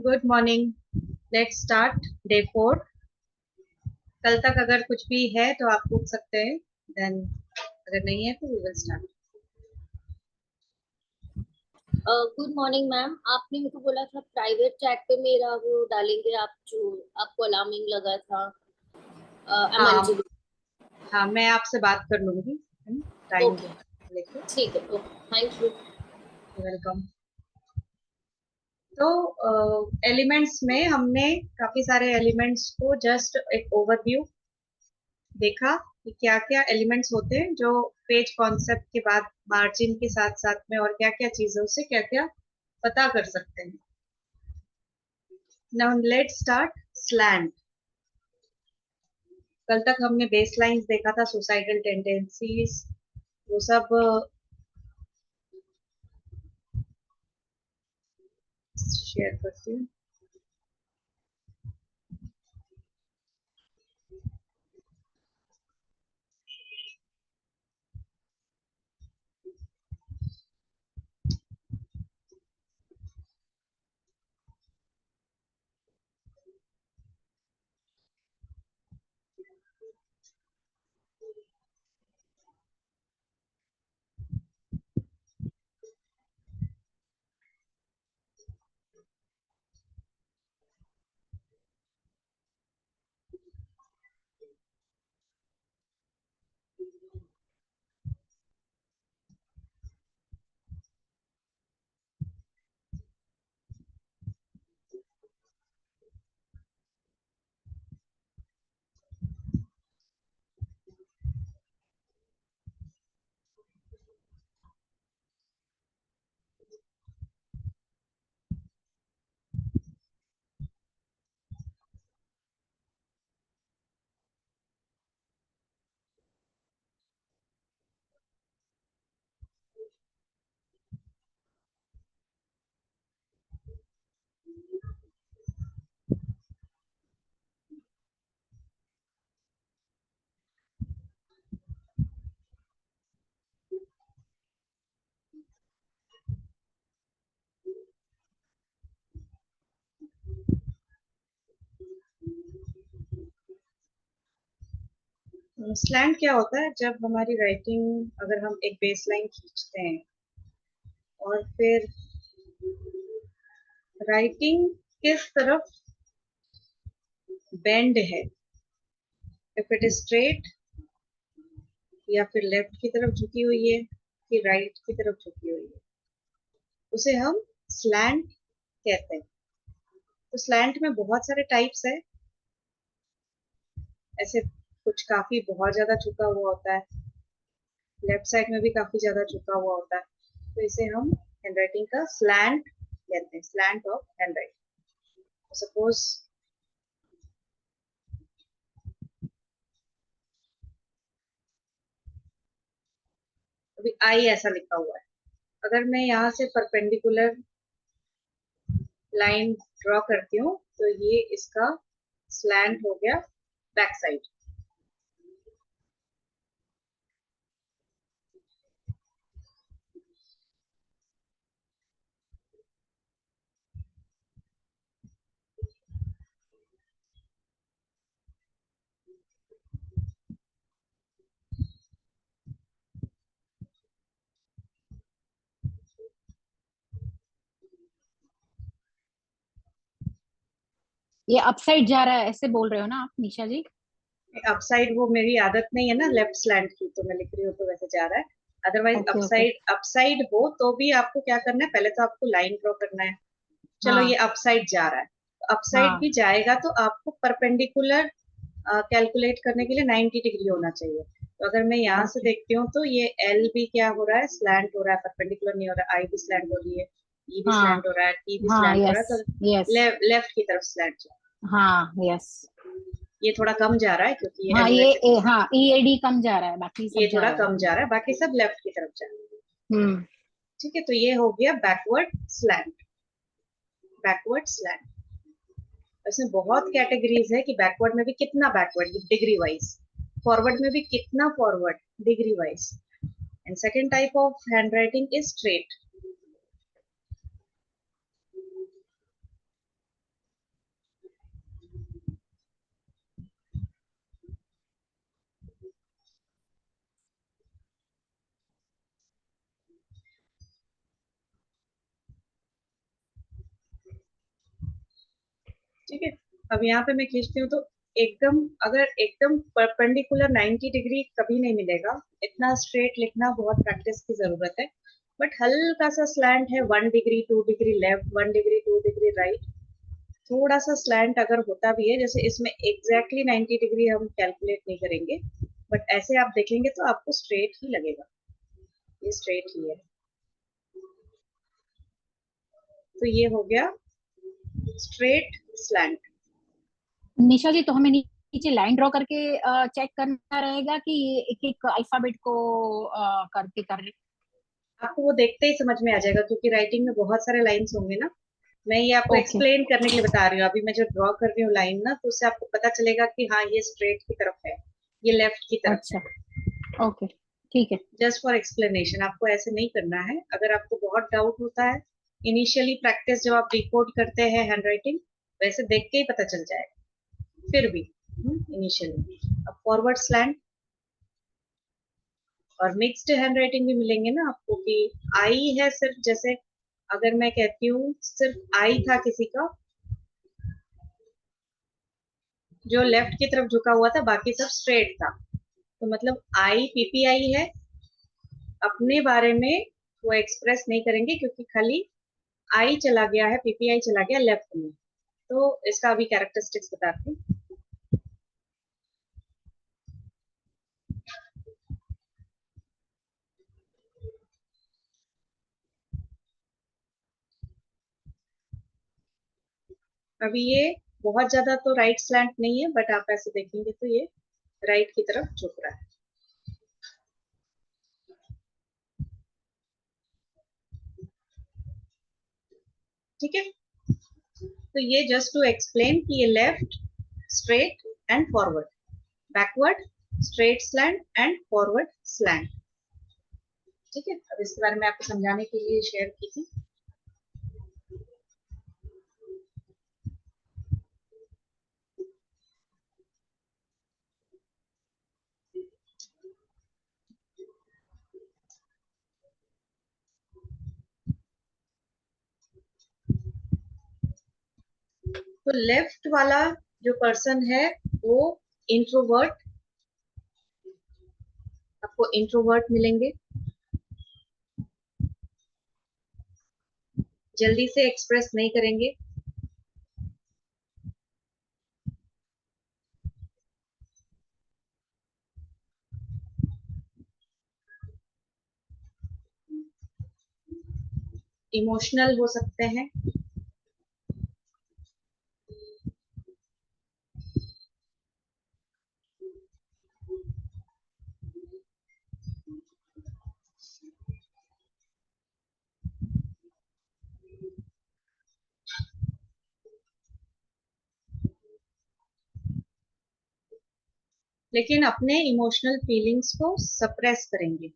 Good morning. Let's start day 4। कल तक अगर कुछ भी है तो आप पूछ सकते हैं, देन अगर नहीं है तो we will start. Good morning ma'am. आपने मेरे को बोला था प्राइवेट चैट पे मेरा वो डालेंगे, आप जो आपको अलार्मिंग लगा था। हाँ, अंजलि। हाँ, मैं आपसे बात कर लूंगी टाइम ओके, लेके। ठीक है। Okay, thank you. वेलकम। तो एलिमेंट्स में हमने काफी सारे एलिमेंट्स को जस्ट एक ओवरव्यू देखा कि क्या क्या एलिमेंट्स होते हैं जो पेज कॉन्सेप्ट के बाद मार्जिन के साथ साथ में और क्या क्या चीजों से क्या क्या पता कर सकते हैं। Now let's start slant. कल तक हमने बेस लाइन्स देखा था, सुसाइडल टेंडेंसीज, वो सब शेयर करती हूँ। स्लैंट क्या होता है? जब हमारी राइटिंग, अगर हम एक बेस लाइन खींचते हैं और फिर राइटिंग किस तरफ बेंड है, इफ इट इज स्ट्रेट या फिर लेफ्ट की तरफ झुकी हुई है कि राइट की तरफ झुकी हुई है, उसे हम स्लैंट कहते हैं। तो स्लैंट में बहुत सारे टाइप्स है। ऐसे कुछ काफी बहुत ज्यादा झुका हुआ होता है, लेफ्ट साइड में भी काफी ज्यादा झुका हुआ होता है। तो इसे हम हैंडराइटिंग का स्लैंट कहते हैं, स्लैंट ऑफ हैंडराइटिंग। सपोज अभी आई ऐसा लिखा हुआ है, अगर मैं यहाँ से परपेंडिकुलर लाइन ड्रॉ करती हूँ तो ये इसका स्लैंट हो गया बैक साइड। ये अपसाइड जा रहा है ऐसे बोल रहे हो ना आप निशा जी? अपसाइड वो मेरी आदत नहीं है ना लेफ्ट स्लैंट की, तो मैं लिख रही हूँ तो वैसे जा रहा है। Otherwise okay okay. Upside upside हो तो भी आपको क्या करना है, पहले तो आपको लाइन ड्रॉ करना है। चलो हाँ ये अपसाइड जा रहा है, तो अपसाइड हाँ भी जाएगा तो आपको परपेंडिकुलर कैलकुलेट करने के लिए 90 डिग्री होना चाहिए। तो अगर मैं यहाँ से ओके। देखती हूँ तो ये एल भी क्या हो रहा है, स्लैंट हो रहा है, परपेंडिकुलर नहीं हो रहा है। आई भी स्लैंट हो रही है, ई भी हाँ स्लैंट हो रहा है, टी भी हाँ, स्लैंट हो रहा यस है, तो यस। लेफ्ट की तरफ स्लैंट जा हाँ यस। रहा है। ये थोड़ा कम जा रहा है क्योंकि ये हाँ एलिवेटेड, हाँ, ईएडी कम जा रहा है, बाकी ये सब जा थोड़ा रहा है। कम जा रहा है, बाकी सब लेफ्ट की तरफ जा रहा है। हम्म। ठीक है, तो ये हो गया बैकवर्ड स्लैंट। बैकवर्ड स्लैंट, इसमें बहुत कैटेगरीज है कि बैकवर्ड में भी कितना बैकवर्ड डिग्री वाइज, फॉरवर्ड में भी कितना forward degree wise. And second type of hand writing is straight. अब यहाँ पे मैं खींचती हूँ तो एकदम, अगर एकदम परपेंडिकुलर 90 डिग्री कभी नहीं मिलेगा। इतना स्ट्रेट लिखना बहुत प्रैक्टिस की जरूरत है। बट हल्का सा स्लैंट है, 1 degree 2 degree left, 1 degree 2 degree right, थोड़ा सा स्लैंट अगर होता भी है, जैसे इसमें एग्जैक्टली 90 डिग्री हम कैलकुलेट नहीं करेंगे, बट ऐसे आप देखेंगे तो आपको स्ट्रेट ही लगेगा, ये स्ट्रेट ही है। तो ये हो गया स्ट्रेट स्लैंट। निशा जी, तो हमें नीचे लाइन ड्रॉ करके चेक करना रहेगा कि एक एक अल्फाबेट को करके कर रहे? आपको वो देखते ही समझ में आ जाएगा, क्योंकि राइटिंग में बहुत सारे लाइंस होंगे ना। मैं ये आपको ओके। एक्सप्लेन करने के लिए बता रही हूँ। अभी मैं जो ड्रॉ कर रही हूँ लाइन ना, तो उससे आपको पता चलेगा कि हाँ ये स्ट्रेट की तरफ है, ये लेफ्ट की तरफ अच्छा। है। ओके, ठीक है। जस्ट फॉर एक्सप्लेनेशन, आपको ऐसे नहीं करना है। अगर आपको बहुत डाउट होता है, इनिशियली प्रैक्टिस जब आप डिकोड करते हैं हैंड राइटिंग, वैसे देख के ही पता चल जाएगा। फिर भी इनिशियली अब फॉरवर्ड स्लैंट और मिक्स्ड हैंड राइटिंग भी मिलेंगे ना आपको, कि आई है सिर्फ, जैसे अगर मैं कहती हूँ सिर्फ आई था किसी का, जो लेफ्ट की तरफ झुका हुआ था, बाकी सब स्ट्रेट था, तो मतलब आई पीपीआई है। अपने बारे में वो एक्सप्रेस नहीं करेंगे, क्योंकि खाली आई चला गया है, पीपीआई चला गया लेफ्ट में। तो इसका अभी कैरेक्टरिस्टिक्स बताती हूँ। अभी ये बहुत ज्यादा तो राइट स्लैंट नहीं है, बट आप ऐसे देखेंगे तो ये राइट की तरफ झुक रहा है। ठीक है, तो ये जस्ट टू एक्सप्लेन कि ये left, straight and forward, backward, straight slant and forward slant. ठीक है, अब इसके बारे में आपको समझाने के लिए शेयर की थी। तो लेफ्ट वाला जो पर्सन है वो इंट्रोवर्ट, आपको इंट्रोवर्ट मिलेंगे, जल्दी से एक्सप्रेस नहीं करेंगे, इमोशनल हो सकते हैं, लेकिन अपने इमोशनल फीलिंग्स को सप्रेस करेंगे।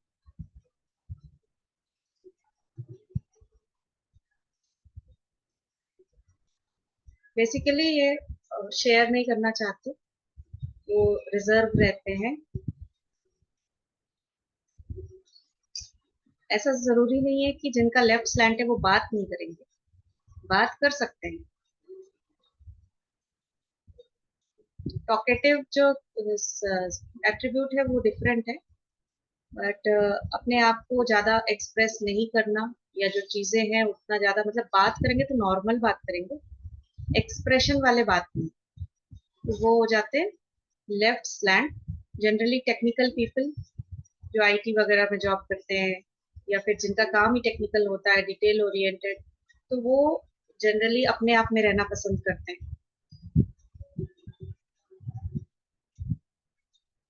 बेसिकली ये शेयर नहीं करना चाहते, वो रिजर्व रहते हैं। ऐसा जरूरी नहीं है कि जिनका लेफ्ट स्लैंट है वो बात नहीं करेंगे, बात कर सकते हैं। टॉकेटिव जो एट्रीब्यूट है वो डिफरेंट है, बट अपने आप को ज्यादा एक्सप्रेस नहीं करना, या जो चीजें हैं उतना ज्यादा, मतलब बात करेंगे तो नॉर्मल बात करेंगे, एक्सप्रेशन वाले बात नहीं, तो वो हो जाते हैं left slant. Generally technical people जो आईटी वगैरह में जॉब करते हैं, या फिर जिनका काम ही टेक्निकल होता है, डिटेल ओरिएंटेड, तो वो जनरली अपने आप में रहना पसंद करते हैं।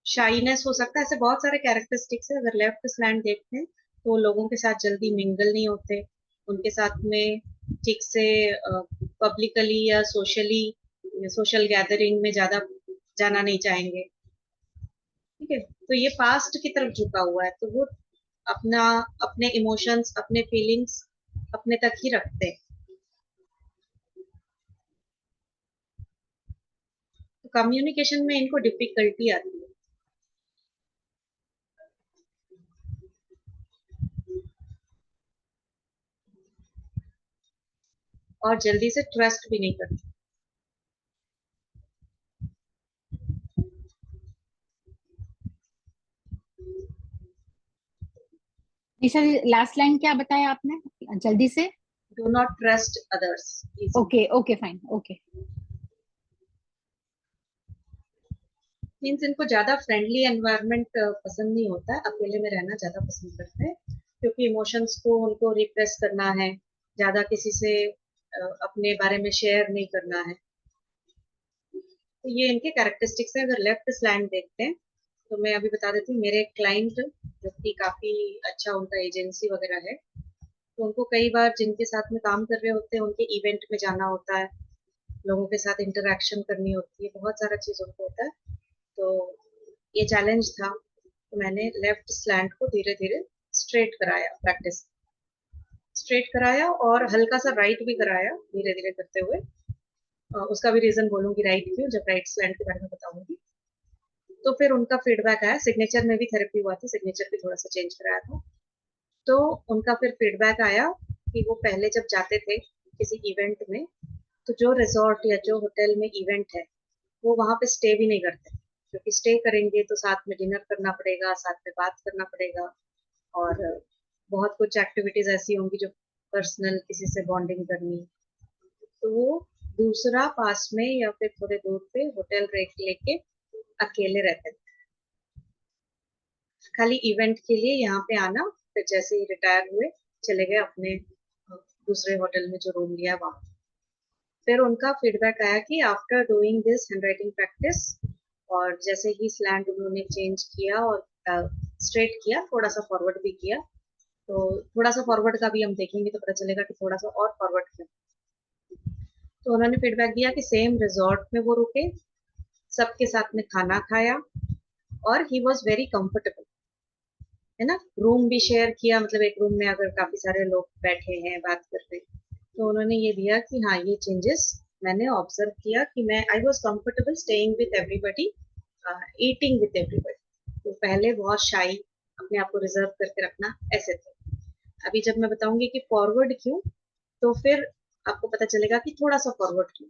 शाइनेस हो सकता है, ऐसे बहुत सारे कैरेक्टरिस्टिक्स है। अगर लेफ्ट स्लैंट देखते हैं तो लोगों के साथ जल्दी मिंगल नहीं होते, उनके साथ में ठीक से पब्लिकली या सोशली, सोशल गैदरिंग में ज्यादा जाना नहीं चाहेंगे। ठीक है, तो ये पास्ट की तरफ झुका हुआ है, तो वो अपना, अपने इमोशंस, अपने फीलिंग्स अपने तक ही रखते हैं। तो कम्युनिकेशन में इनको डिफिकल्टी आती है, और जल्दी से ट्रस्ट भी नहीं करते। निशा जी लास्ट लाइन क्या बताया आपने जल्दी से? Do not trust others. Okay okay fine okay. Means इनको ज्यादा फ्रेंडली एनवायरनमेंट पसंद नहीं होता है, अकेले में रहना ज्यादा पसंद करते हैं, क्योंकि इमोशंस को उनको रिप्रेस करना है, ज्यादा किसी से अपने बारे में शेयर नहीं करना है। तो ये इनके कैरेक्टरिस्टिक्स है। अगर लेफ्ट स्लैंट देखते हैं तो मैं अभी बता देती हूँ, मेरे क्लाइंट जो कि काफी अच्छा उनका एजेंसी वगैरह है, तो उनको कई बार जिनके साथ में काम कर रहे होते हैं उनके इवेंट में जाना होता है, लोगों के साथ इंटरेक्शन करनी होती है, बहुत सारा चीज उनको होता है। तो ये चैलेंज था, तो मैंने लेफ्ट स्लैंट को धीरे धीरे स्ट्रेट कराया, प्रैक्टिस स्ट्रेट कराया और हल्का सा राइट भी कराया धीरे धीरे करते हुए। उसका भी रीजन बोलूंगी राइट क्यों, जब राइट स्लैंट के बारे में बताऊंगी। तो फिर उनका फीडबैक आया, सिग्नेचर में भी थेरेपी हुआ था, सिग्नेचर भी थोड़ा सा चेंज कराया था। तो उनका फिर फीडबैक आया कि वो पहले जब जाते थे किसी इवेंट में, तो जो रिजॉर्ट या जो होटल में इवेंट है वो वहां पे स्टे भी नहीं करते, क्योंकि स्टे करेंगे तो साथ में डिनर करना पड़ेगा, साथ में बात करना पड़ेगा, और बहुत कुछ एक्टिविटीज ऐसी होंगी जो पर्सनल किसी से बॉन्डिंग करनी। तो वो दूसरा पास में या फिर थोड़े दूर पे होटल रेट लेके अकेले रहते थे, खाली इवेंट के लिए यहाँ पे आना, फिर जैसे ही रिटायर हुए चले गए अपने दूसरे होटल में जो रूम लिया वहां। फिर उनका फीडबैक आया कि after doing this handwriting practice, और जैसे ही स्लैंट उन्होंने चेंज किया और स्ट्रेट किया, थोड़ा सा फॉरवर्ड भी किया, तो थोड़ा सा फॉरवर्ड का भी हम देखेंगे तो पता चलेगा कि थोड़ा सा और फॉरवर्ड किया। तो उन्होंने फीडबैक दिया कि सेम रिजॉर्ट में वो रुके, सबके साथ में खाना खाया, और ही वॉज वेरी कंफर्टेबल, है ना। रूम भी शेयर किया, मतलब एक रूम में अगर काफी सारे लोग बैठे हैं बात कर रहे, तो उन्होंने ये दिया कि हाँ ये चेंजेस मैंने ऑब्जर्व किया कि मैं I was comfortable staying with everybody, eating with everybody. तो पहले बहुत शाई, अपने आप को रिजर्व करके रखना, ऐसे थे। अभी जब मैं बताऊंगी कि फॉरवर्ड क्यों, तो फिर आपको पता चलेगा कि थोड़ा सा फॉरवर्ड क्यों।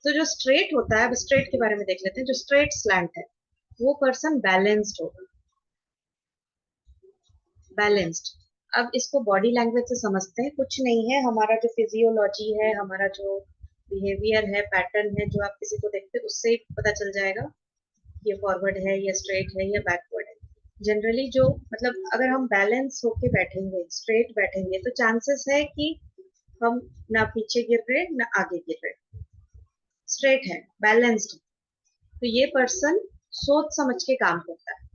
तो जो स्ट्रेट होता है, अब स्ट्रेट के बारे में देख लेते हैं। जो स्ट्रेट स्लैंट है वो पर्सन बैलेंस्ड होगा, बैलेंस्ड। अब इसको बॉडी लैंग्वेज से समझते हैं, कुछ नहीं है, हमारा जो फिजियोलॉजी है, हमारा जो बिहेवियर है, पैटर्न है, जो आप किसी को देखते हैं उससे ही पता चल जाएगा ये फॉरवर्ड है या स्ट्रेट है या बैकवर्ड है। जनरली जो मतलब अगर हम बैलेंस होके बैठेंगे, स्ट्रेट बैठेंगे, तो चांसेस है कि हम ना पीछे गिर रहे ना आगे गिर रहे। स्ट्रेट है, बैलेंस्ड, तो ये पर्सन सोच समझ के काम करता है।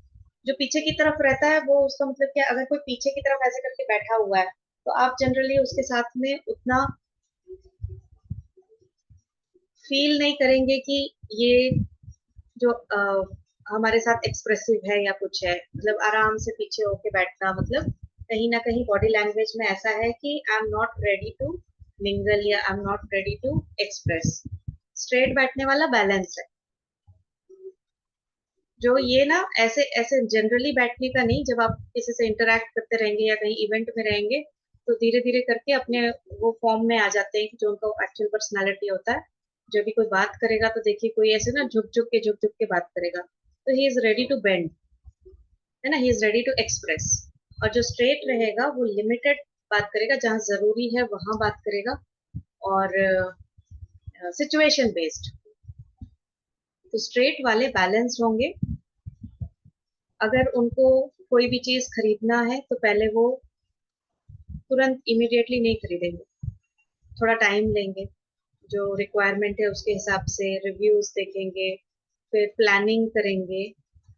जो पीछे की तरफ रहता है वो, उसका मतलब क्या, अगर कोई पीछे की तरफ ऐसे करके बैठा हुआ है तो आप जनरली उसके साथ में उतना फील नहीं करेंगे कि ये जो हमारे साथ एक्सप्रेसिव है या कुछ है। मतलब आराम से पीछे होके बैठना, मतलब कहीं ना कहीं बॉडी लैंग्वेज में ऐसा है कि I am not ready to mingle या I am not ready to express. Straight बैठने वाला बैलेंस है, जो ये ना ऐसे ऐसे जनरली बैठने का नहीं, जब आप किसी से इंटरेक्ट करते रहेंगे या कहीं इवेंट में रहेंगे तो धीरे धीरे करके अपने वो फॉर्म में आ जाते हैं कि जो उनका एक्चुअल पर्सनालिटी होता है। जब भी कोई बात करेगा तो देखिए कोई ऐसे ना झुक झुक के बात करेगा, तो he is ready to bend, है ना, he is ready to express. और जो स्ट्रेट रहेगा वो लिमिटेड बात करेगा, जहां जरूरी है वहां बात करेगा, और सिचुएशन बेस्ड। तो स्ट्रेट वाले बैलेंस्ड होंगे। अगर उनको कोई भी चीज खरीदना है तो पहले वो तुरंत इमीडिएटली नहीं खरीदेंगे, थोड़ा टाइम लेंगे, जो रिक्वायरमेंट है उसके हिसाब से रिव्यूज देखेंगे, फिर प्लानिंग करेंगे,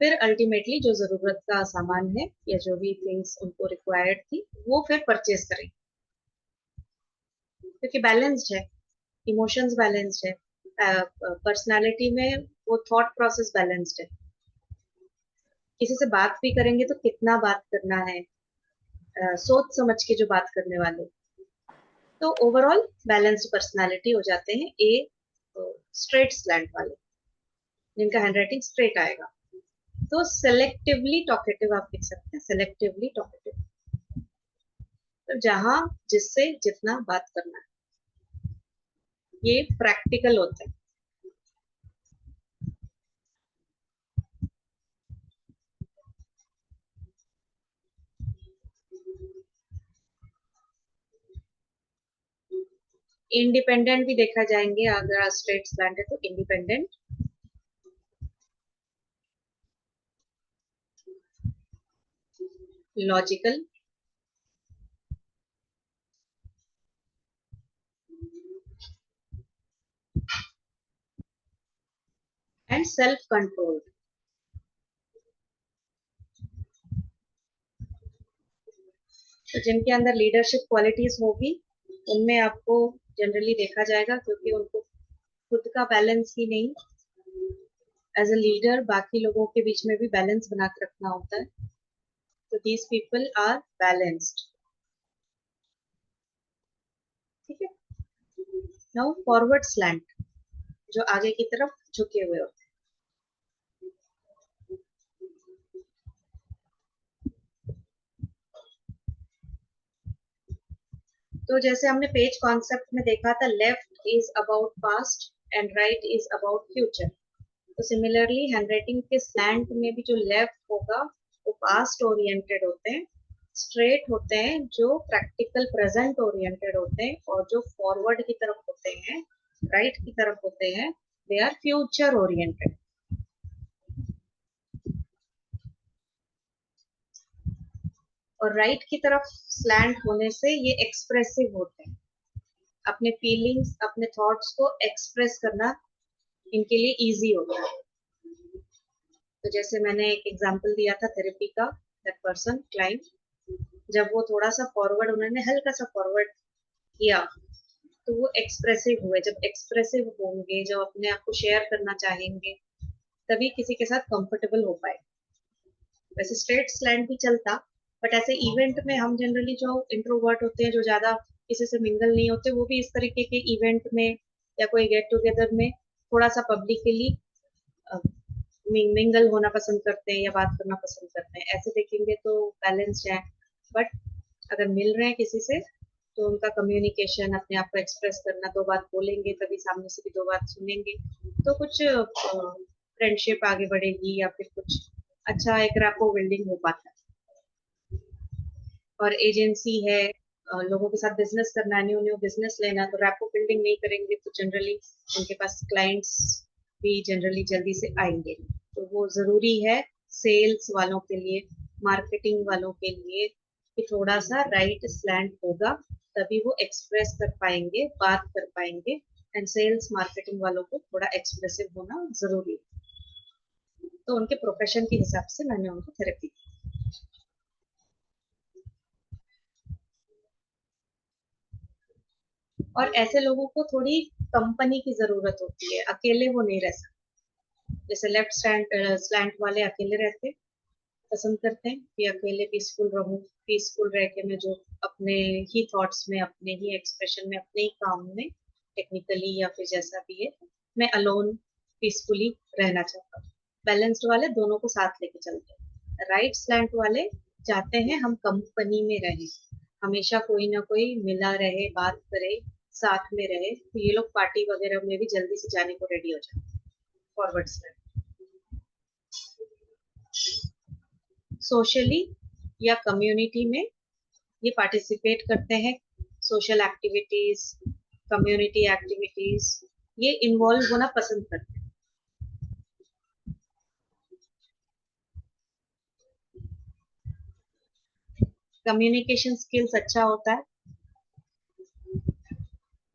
फिर अल्टीमेटली जो जरूरत का सामान है या जो भी थिंग्स उनको रिक्वायर्ड थी वो फिर परचेज करेंगे, क्योंकि बैलेंस्ड है, इमोशंस बैलेंस्ड है, पर्सनालिटी में वो थॉट प्रोसेस बैलेंस्ड है। किसी से बात भी करेंगे तो कितना बात करना है, सोच समझ के जो बात करने वाले, तो ओवरऑल बैलेंस्ड पर्सनालिटी हो जाते हैं ए स्ट्रेट स्लैंट वाले, जिनका हैंडराइटिंग स्ट्रेट आएगा। तो सेलेक्टिवली टॉकेटिव आप लिख सकते हैं, सेलेक्टिवली टॉकेटिव, तो जहां जिससे जितना बात करना है, ये प्रैक्टिकल होता है। इंडिपेंडेंट भी देखा जाएंगे, अगर स्ट्रेट स्लैंट है तो independent, logical, and self controlled. तो जिनके अंदर लीडरशिप क्वालिटीज होगी उनमें आपको जनरली देखा जाएगा, क्योंकि उनको खुद का बैलेंस ही नहीं, एज अ लीडर बाकी लोगों के बीच में भी बैलेंस बना के रखना होता है। तो दीज पीपल आर बैलेंस्ड। ठीक है। नाउ फॉरवर्ड स्लैंट, जो आगे की तरफ झुके हुए होते हैं। तो जैसे हमने पेज कॉन्सेप्ट में देखा था, left is about past and right is about future. तो सिमिलरली हैंडराइटिंग के स्लैंट में भी जो लेफ्ट होगा वो पास्ट ओरिएंटेड होते हैं, स्ट्रेट होते हैं जो प्रैक्टिकल प्रेजेंट ओरिएंटेड होते हैं, और जो फॉरवर्ड की तरफ होते हैं, राइट की तरफ होते हैं, दे आर फ्यूचर ओरिएंटेड। और राइट की तरफ स्लैंट होने से ये एक्सप्रेसिव होते हैं, अपने फीलिंग्स अपने थॉट्स को एक्सप्रेस करना इनके लिए इजी होता है। तो जैसे मैंने एक एग्जांपल दिया था थेरेपी का, दैट पर्सन क्लाइंट, जब वो थोड़ा सा फॉरवर्ड, उन्होंने हल्का सा फॉरवर्ड किया तो वो एक्सप्रेसिव हुए। जब एक्सप्रेसिव होंगे, जब अपने आप को शेयर करना चाहेंगे, तभी किसी के साथ कंफर्टेबल हो पाए। वैसे स्ट्रेट स्लैंट भी चलता, बट ऐसे इवेंट में हम जनरली जो इंट्रोवर्ट होते हैं, जो ज्यादा किसी से मिंगल नहीं होते, वो भी इस तरीके के इवेंट में या कोई गेट टुगेदर में थोड़ा सा पब्लिकली मिंगल होना पसंद करते हैं या बात करना पसंद करते हैं। ऐसे देखेंगे तो बैलेंस्ड है, बट अगर मिल रहे हैं किसी से तो उनका कम्युनिकेशन, अपने आप को एक्सप्रेस करना, दो बात बोलेंगे तभी सामने से भी दो बात सुनेंगे, तो कुछ फ्रेंडशिप आगे बढ़ेगी या फिर कुछ अच्छा एक रैपो बिल्डिंग हो पाता है। और एजेंसी है, लोगों के साथ बिजनेस करना है, न्यू न्यू बिजनेस लेना है, तो रैपो बिल्डिंग नहीं करेंगे तो जनरली उनके पास क्लाइंट्स भी जनरली जल्दी से आएंगे। तो वो जरूरी है सेल्स वालों के लिए, मार्केटिंग वालों के लिए, कि थोड़ा सा राइट स्लैंट होगा, तभी वो एक्सप्रेस कर पाएंगे, बात कर पाएंगे। एंड सेल्स मार्केटिंग वालों को थोड़ा एक्सप्रेसिव होना जरूरी है। तो उनके प्रोफेशन के हिसाब से मैंने उनको थेरेपी दी। और ऐसे लोगों को थोड़ी कंपनी की जरूरत होती है, अकेले वो नहीं रह सकते। जैसे लेफ्ट स्लैंट वाले अकेले रहते पसंद करते हैं कि अकेले पीसफुल रहूं, पीसफुल रह के मैं जो अपने ही थॉट्स में, अपने ही एक्सप्रेशन में, अपने ही काम में, टेक्निकली या फिर जैसा भी है, मैं अलोन पीसफुली रहना चाहता हूँ। बैलेंस्ड वाले दोनों को साथ लेके चलते हैं। राइट स्लैंट वाले चाहते हैं हम कंपनी में रहें, हमेशा कोई ना कोई मिला रहे, बात करे, साथ में रहे, तो ये लोग पार्टी वगैरह में भी जल्दी से जाने को रेडी हो जाते हैं। फॉरवर्ड स्लैंट सोशली या कम्युनिटी में ये पार्टिसिपेट करते हैं, सोशल एक्टिविटीज, कम्युनिटी एक्टिविटीज, ये इन्वॉल्व होना पसंद करते हैं। कम्युनिकेशन स्किल्स अच्छा होता है।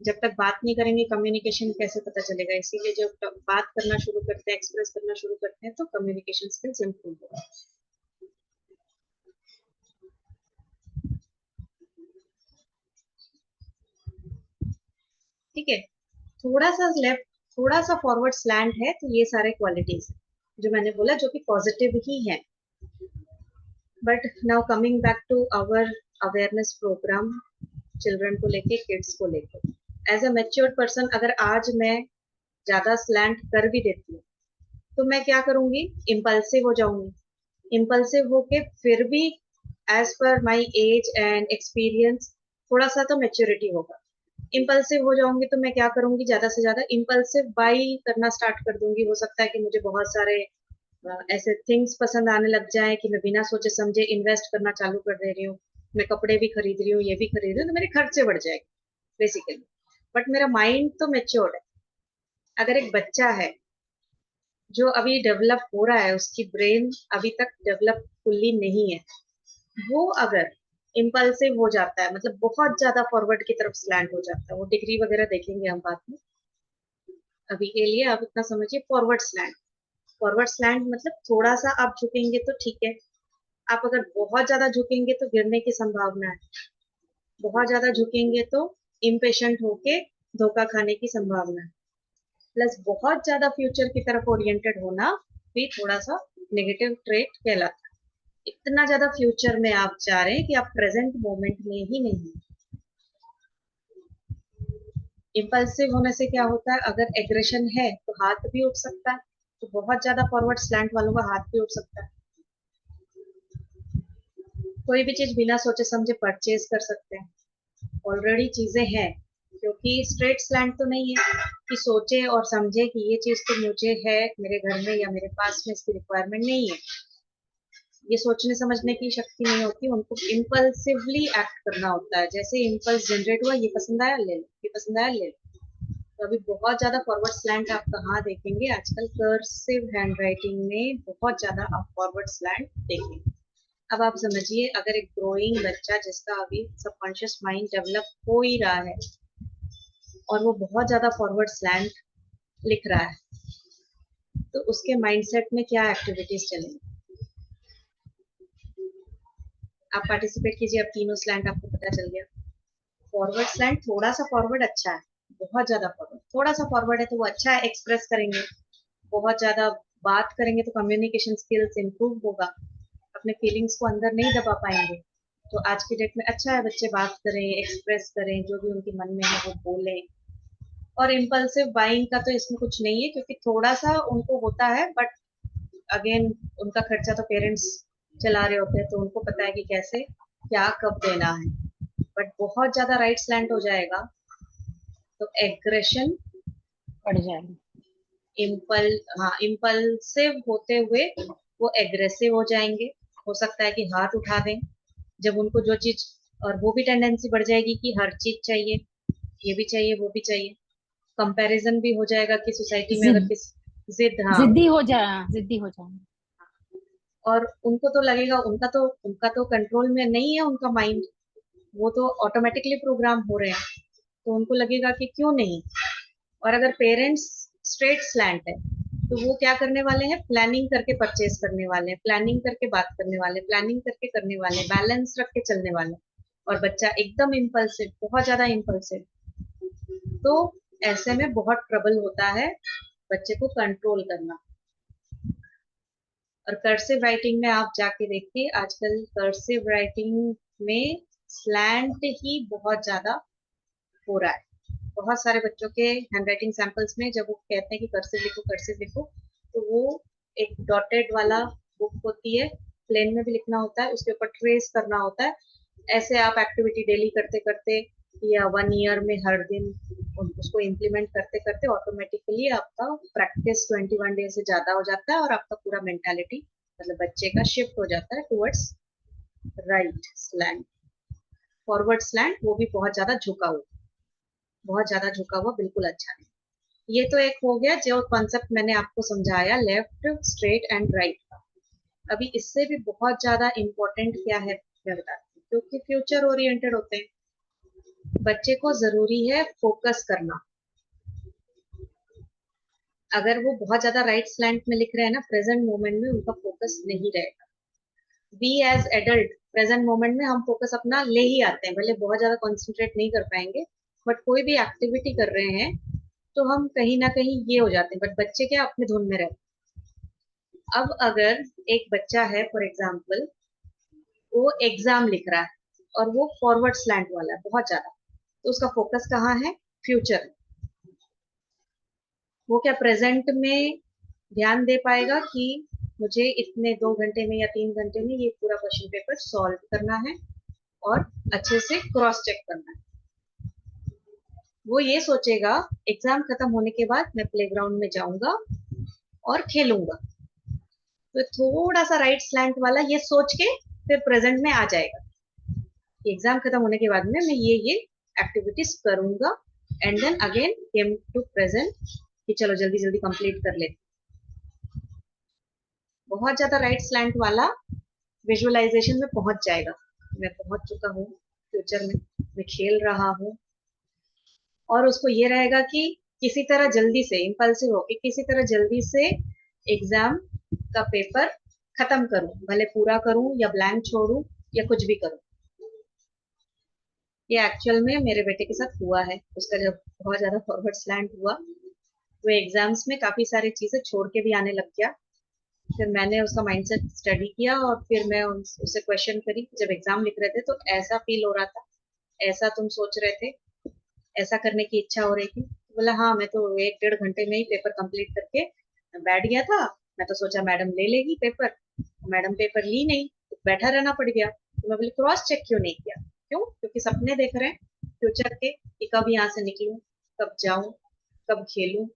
जब तक बात नहीं करेंगे कम्युनिकेशन कैसे पता चलेगा, इसीलिए जब बात करना शुरू करते हैं, एक्सप्रेस करना शुरू करते हैं, तो कम्युनिकेशन स्किल्स इंप्रूव होगा। ठीक है। थोड़ा सा लेफ्ट, थोड़ा सा फॉरवर्ड स्लैंट है, तो ये सारे क्वालिटीज जो मैंने बोला जो कि पॉजिटिव ही है। But now coming back to our awareness program, children को लेके, किड्स को लेके, एज अ मैच्योर्ड पर्सन अगर आज मैं ज्यादा स्लैंट कर भी देती हूँ तो मैं क्या करूंगी, इम्पल्सिव हो जाऊंगी। इम्पल्सिव होके फिर भी as per my age and experience थोड़ा सा तो मेच्योरिटी होगा। इम्पल्सिव हो जाऊंगी तो मैं क्या करूंगी, ज्यादा से ज्यादा इम्पल्सिव बाई करना स्टार्ट कर दूंगी। हो सकता है कि मुझे बहुत सारे ऐसे थिंग्स पसंद आने लग जाए कि मैं बिना सोचे समझे इन्वेस्ट करना चालू कर दे रही हूँ। मैं कपड़े भी खरीद रही हूँ, ये भी खरीद रही हूँ, तो मेरे खर्चे बढ़ जाएंगे बेसिकली। बट मेरा माइंड तो मेच्योर्ड है। अगर एक बच्चा है जो अभी डेवलप हो रहा है, उसकी ब्रेन अभी तक डेवलप फुल्ली नहीं है, वो अगर इम्पल्सिव हो जाता है, मतलब बहुत ज्यादा फॉरवर्ड की तरफ स्लैंट हो जाता है, वो डिग्री वगैरह देखेंगे हम बाद में, अभी के लिए आप इतना समझिए फॉरवर्ड स्लैंट। फॉरवर्ड स्लैंट मतलब थोड़ा सा आप झुकेंगे तो ठीक है, आप अगर बहुत ज्यादा झुकेंगे तो गिरने की संभावना है, बहुत ज्यादा झुकेंगे तो इम्पेशेंट होके धोखा खाने की संभावना है, प्लस बहुत ज्यादा फ्यूचर की तरफ ओरिएंटेड होना भी थोड़ा सा नेगेटिव ट्रेट कहलाता है। इतना ज्यादा फ्यूचर में आप जा रहे हैं कि आप प्रेजेंट मोमेंट में ही नहीं हैं। इम्पल्सिव होने से क्या होता है, अगर एग्रेशन है तो हाथ भी उठ सकता है, तो बहुत ज्यादा फॉरवर्ड स्लैंट वालों का हाथ भी उठ सकता है। कोई भी चीज बिना सोचे समझे परचेज कर सकते हैं, ऑलरेडी चीजें हैं, क्योंकि स्ट्रेट स्लैंट तो नहीं है कि सोचे और समझे कि ये चीज तो मुझे है मेरे घर में या मेरे पास में, इसकी रिक्वायरमेंट नहीं है। ये सोचने समझने की शक्ति नहीं होती, उनको इम्पल्सिवली एक्ट करना होता है। जैसे इम्पल्स जनरेट हुआ, ये पसंद आया ले लो, ये पसंद आया ले लो। तो अभी बहुत ज्यादा फॉरवर्ड स्लैंट आप कहाँ देखेंगे, आजकल कर्सिव हैंडराइटिंग में बहुत ज्यादा आप फॉरवर्ड स्लैंट देखेंगे। अब आप समझिए, अगर एक ग्रोइंग बच्चा जिसका अभी सबकॉन्शियस माइंड डेवलप हो ही रहा है और वो बहुत ज्यादा फॉरवर्ड स्लैंट लिख रहा है, तो उसके माइंडसेट में क्या एक्टिविटीज चलेंगी। आप पार्टिसिपेट कीजिए, अब तीनों स्लैंट आपको पता चल गया। फॉरवर्ड स्लैंट थोड़ा सा फॉरवर्ड अच्छा है, बहुत ज्यादा फॉरवर्ड, थोड़ा सा फॉरवर्ड है तो वो अच्छा है, एक्सप्रेस करेंगे। बहुत ज्यादा बात करेंगे तो कम्युनिकेशन स्किल्स इंप्रूव होगा, अपने फीलिंग्स को अंदर नहीं दबा पाएंगे। तो आज की डेट में अच्छा है बच्चे बात करें, एक्सप्रेस करें, जो भी उनके मन में है वो बोलें। और इम्पल्सिव बाइंग का तो इसमें कुछ नहीं है, क्योंकि थोड़ा सा उनको होता है, बट अगेन उनका खर्चा तो पेरेंट्स चला रहे होते हैं, तो उनको पता है कि कैसे क्या कब देना है। बट बहुत ज्यादा राइट स्लैंट हो जाएगा तो एग्रेशन बढ़ जाएगा। हाँ, इम्पल्सिव होते हुए वो एग्रेसिव हो जाएंगे। हो सकता है कि हाथ उठा दें जब उनको जो चीज, और वो भी टेंडेंसी बढ़ जाएगी कि हर चीज चाहिए, ये भी चाहिए वो भी चाहिए। कंपैरिजन भी हो जाएगा कि सोसाइटी में अगर जिद किस जिद, हाँ। जिद्दी हो जाए। और उनको तो लगेगा, उनका तो कंट्रोल में नहीं है उनका माइंड, वो तो ऑटोमेटिकली प्रोग्राम हो रहे हैं, तो उनको लगेगा कि क्यों नहीं। और अगर पेरेंट्स स्ट्रेट स्लैंट है तो वो क्या करने वाले हैं, प्लानिंग करके परचेज करने वाले हैं, प्लानिंग करके बात करने वाले, प्लानिंग करके करने वाले, बैलेंस रख के चलने वाले। और बच्चा एकदम इम्पल्सिव, बहुत ज्यादा इम्पल्सिव, तो ऐसे में बहुत ट्रबल होता है बच्चे को कंट्रोल करना। और कर्सिव राइटिंग में आप जाके देखिए, आजकल कर्सिव राइटिंग में स्लैंट ही बहुत ज्यादा हो रहा है। बहुत सारे बच्चों के हैंडराइटिंग सैंपल्स में जब वो कहते हैं कि कर्सिव लिखो, तो वो एक डॉटेड वाला बुक होती है, प्लेन में भी लिखना होता है, उसके ऊपर ट्रेस करना होता है। ऐसे आप एक्टिविटी डेली करते करते या 1 ईयर में हर दिन उसको इम्प्लीमेंट करते करते ऑटोमेटिकली आपका प्रैक्टिस 21 डेज से ज्यादा हो जाता है, और आपका पूरा मेंटालिटी मतलब बच्चे का शिफ्ट हो जाता है towards right slant. Forward slant वो भी बहुत ज्यादा झुका हुआ, बहुत ज्यादा झुका हुआ बिल्कुल अच्छा नहीं। ये तो एक हो गया जो कॉन्सेप्ट मैंने आपको समझाया, लेफ्ट स्ट्रेट एंड राइट का। अभी इससे भी बहुत ज्यादा इम्पोर्टेंट क्या है मैं बताती हूँ, क्योंकि फ्यूचर ओरिएंटेड होते हैं, बच्चे को जरूरी है फोकस करना। अगर वो बहुत ज्यादा राइट स्लैंट में लिख रहे हैं ना, प्रेजेंट मोमेंट में उनका फोकस नहीं रहेगा। We as adult present moment में हम फोकस अपना ले ही आते हैं, भले बहुत ज्यादा कॉन्सेंट्रेट नहीं कर पाएंगे, बट कोई भी एक्टिविटी कर रहे हैं तो हम कहीं ना कहीं ये हो जाते हैं, बट बच्चे क्या अपने धुन में रहते हैं। अब अगर एक बच्चा है फॉर एग्जाम्पल, वो एग्जाम लिख रहा है और वो फॉरवर्ड स्लैंट वाला है बहुत ज्यादा, तो उसका फोकस कहाँ है, फ्यूचर। वो क्या प्रेजेंट में ध्यान दे पाएगा कि मुझे इतने 2 घंटे में या 3 घंटे में ये पूरा क्वेश्चन पेपर सॉल्व करना है और अच्छे से क्रॉस चेक करना है। वो ये सोचेगा एग्जाम खत्म होने के बाद मैं प्लेग्राउंड में जाऊंगा और खेलूंगा, तो थोड़ा सा राइट स्लैंट वाला ये सोच के फिर प्रेजेंट में आ जाएगा। एग्जाम खत्म होने के बाद में मैं ये एक्टिविटीज करूंगा, and then again came to present कि चलो जल्दी जल्दी कंप्लीट कर लेते। बहुत ज्यादा राइट स्लैंट वाला विजुअलाइजेशन में पहुंच जाएगा। मैं पहुंच चुका हूँ फ्यूचर में, मैं खेल रहा हूँ, और उसको ये रहेगा कि किसी तरह जल्दी से इम्पल्सिव होके किसी तरह जल्दी से एग्जाम का पेपर खत्म करूं, भले पूरा करूं या ब्लैंक छोड़ूं या कुछ भी करूं। ये एक्चुअल में मेरे बेटे के साथ हुआ है। उसका जब बहुत ज्यादा फॉरवर्ड स्लैंट हुआ, वो एग्जाम्स में काफी सारी चीजें छोड़ के भी आने लग गया। फिर मैंने उसका माइंडसेट स्टडी किया और फिर मैं उससे क्वेश्चन करी, जब एग्जाम लिख रहे थे तो ऐसा फील हो रहा था, ऐसा तुम सोच रहे थे, ऐसा करने की इच्छा हो रही थी? तो बोला हाँ, मैं तो 1-1.5 घंटे में ही पेपर कंप्लीट करके बैठ गया था। मैं तो सोचा मैडम ले लेगी पेपर, मैडम पेपर ली नहीं, तो बैठा रहना पड़ गया। तो मैं बोली क्रॉस चेक क्यों नहीं किया? क्यों? क्योंकि सपने देख रहे हैं फ्यूचर के कि कब यहाँ से निकलूं, कब जाऊं, कब खेलूं,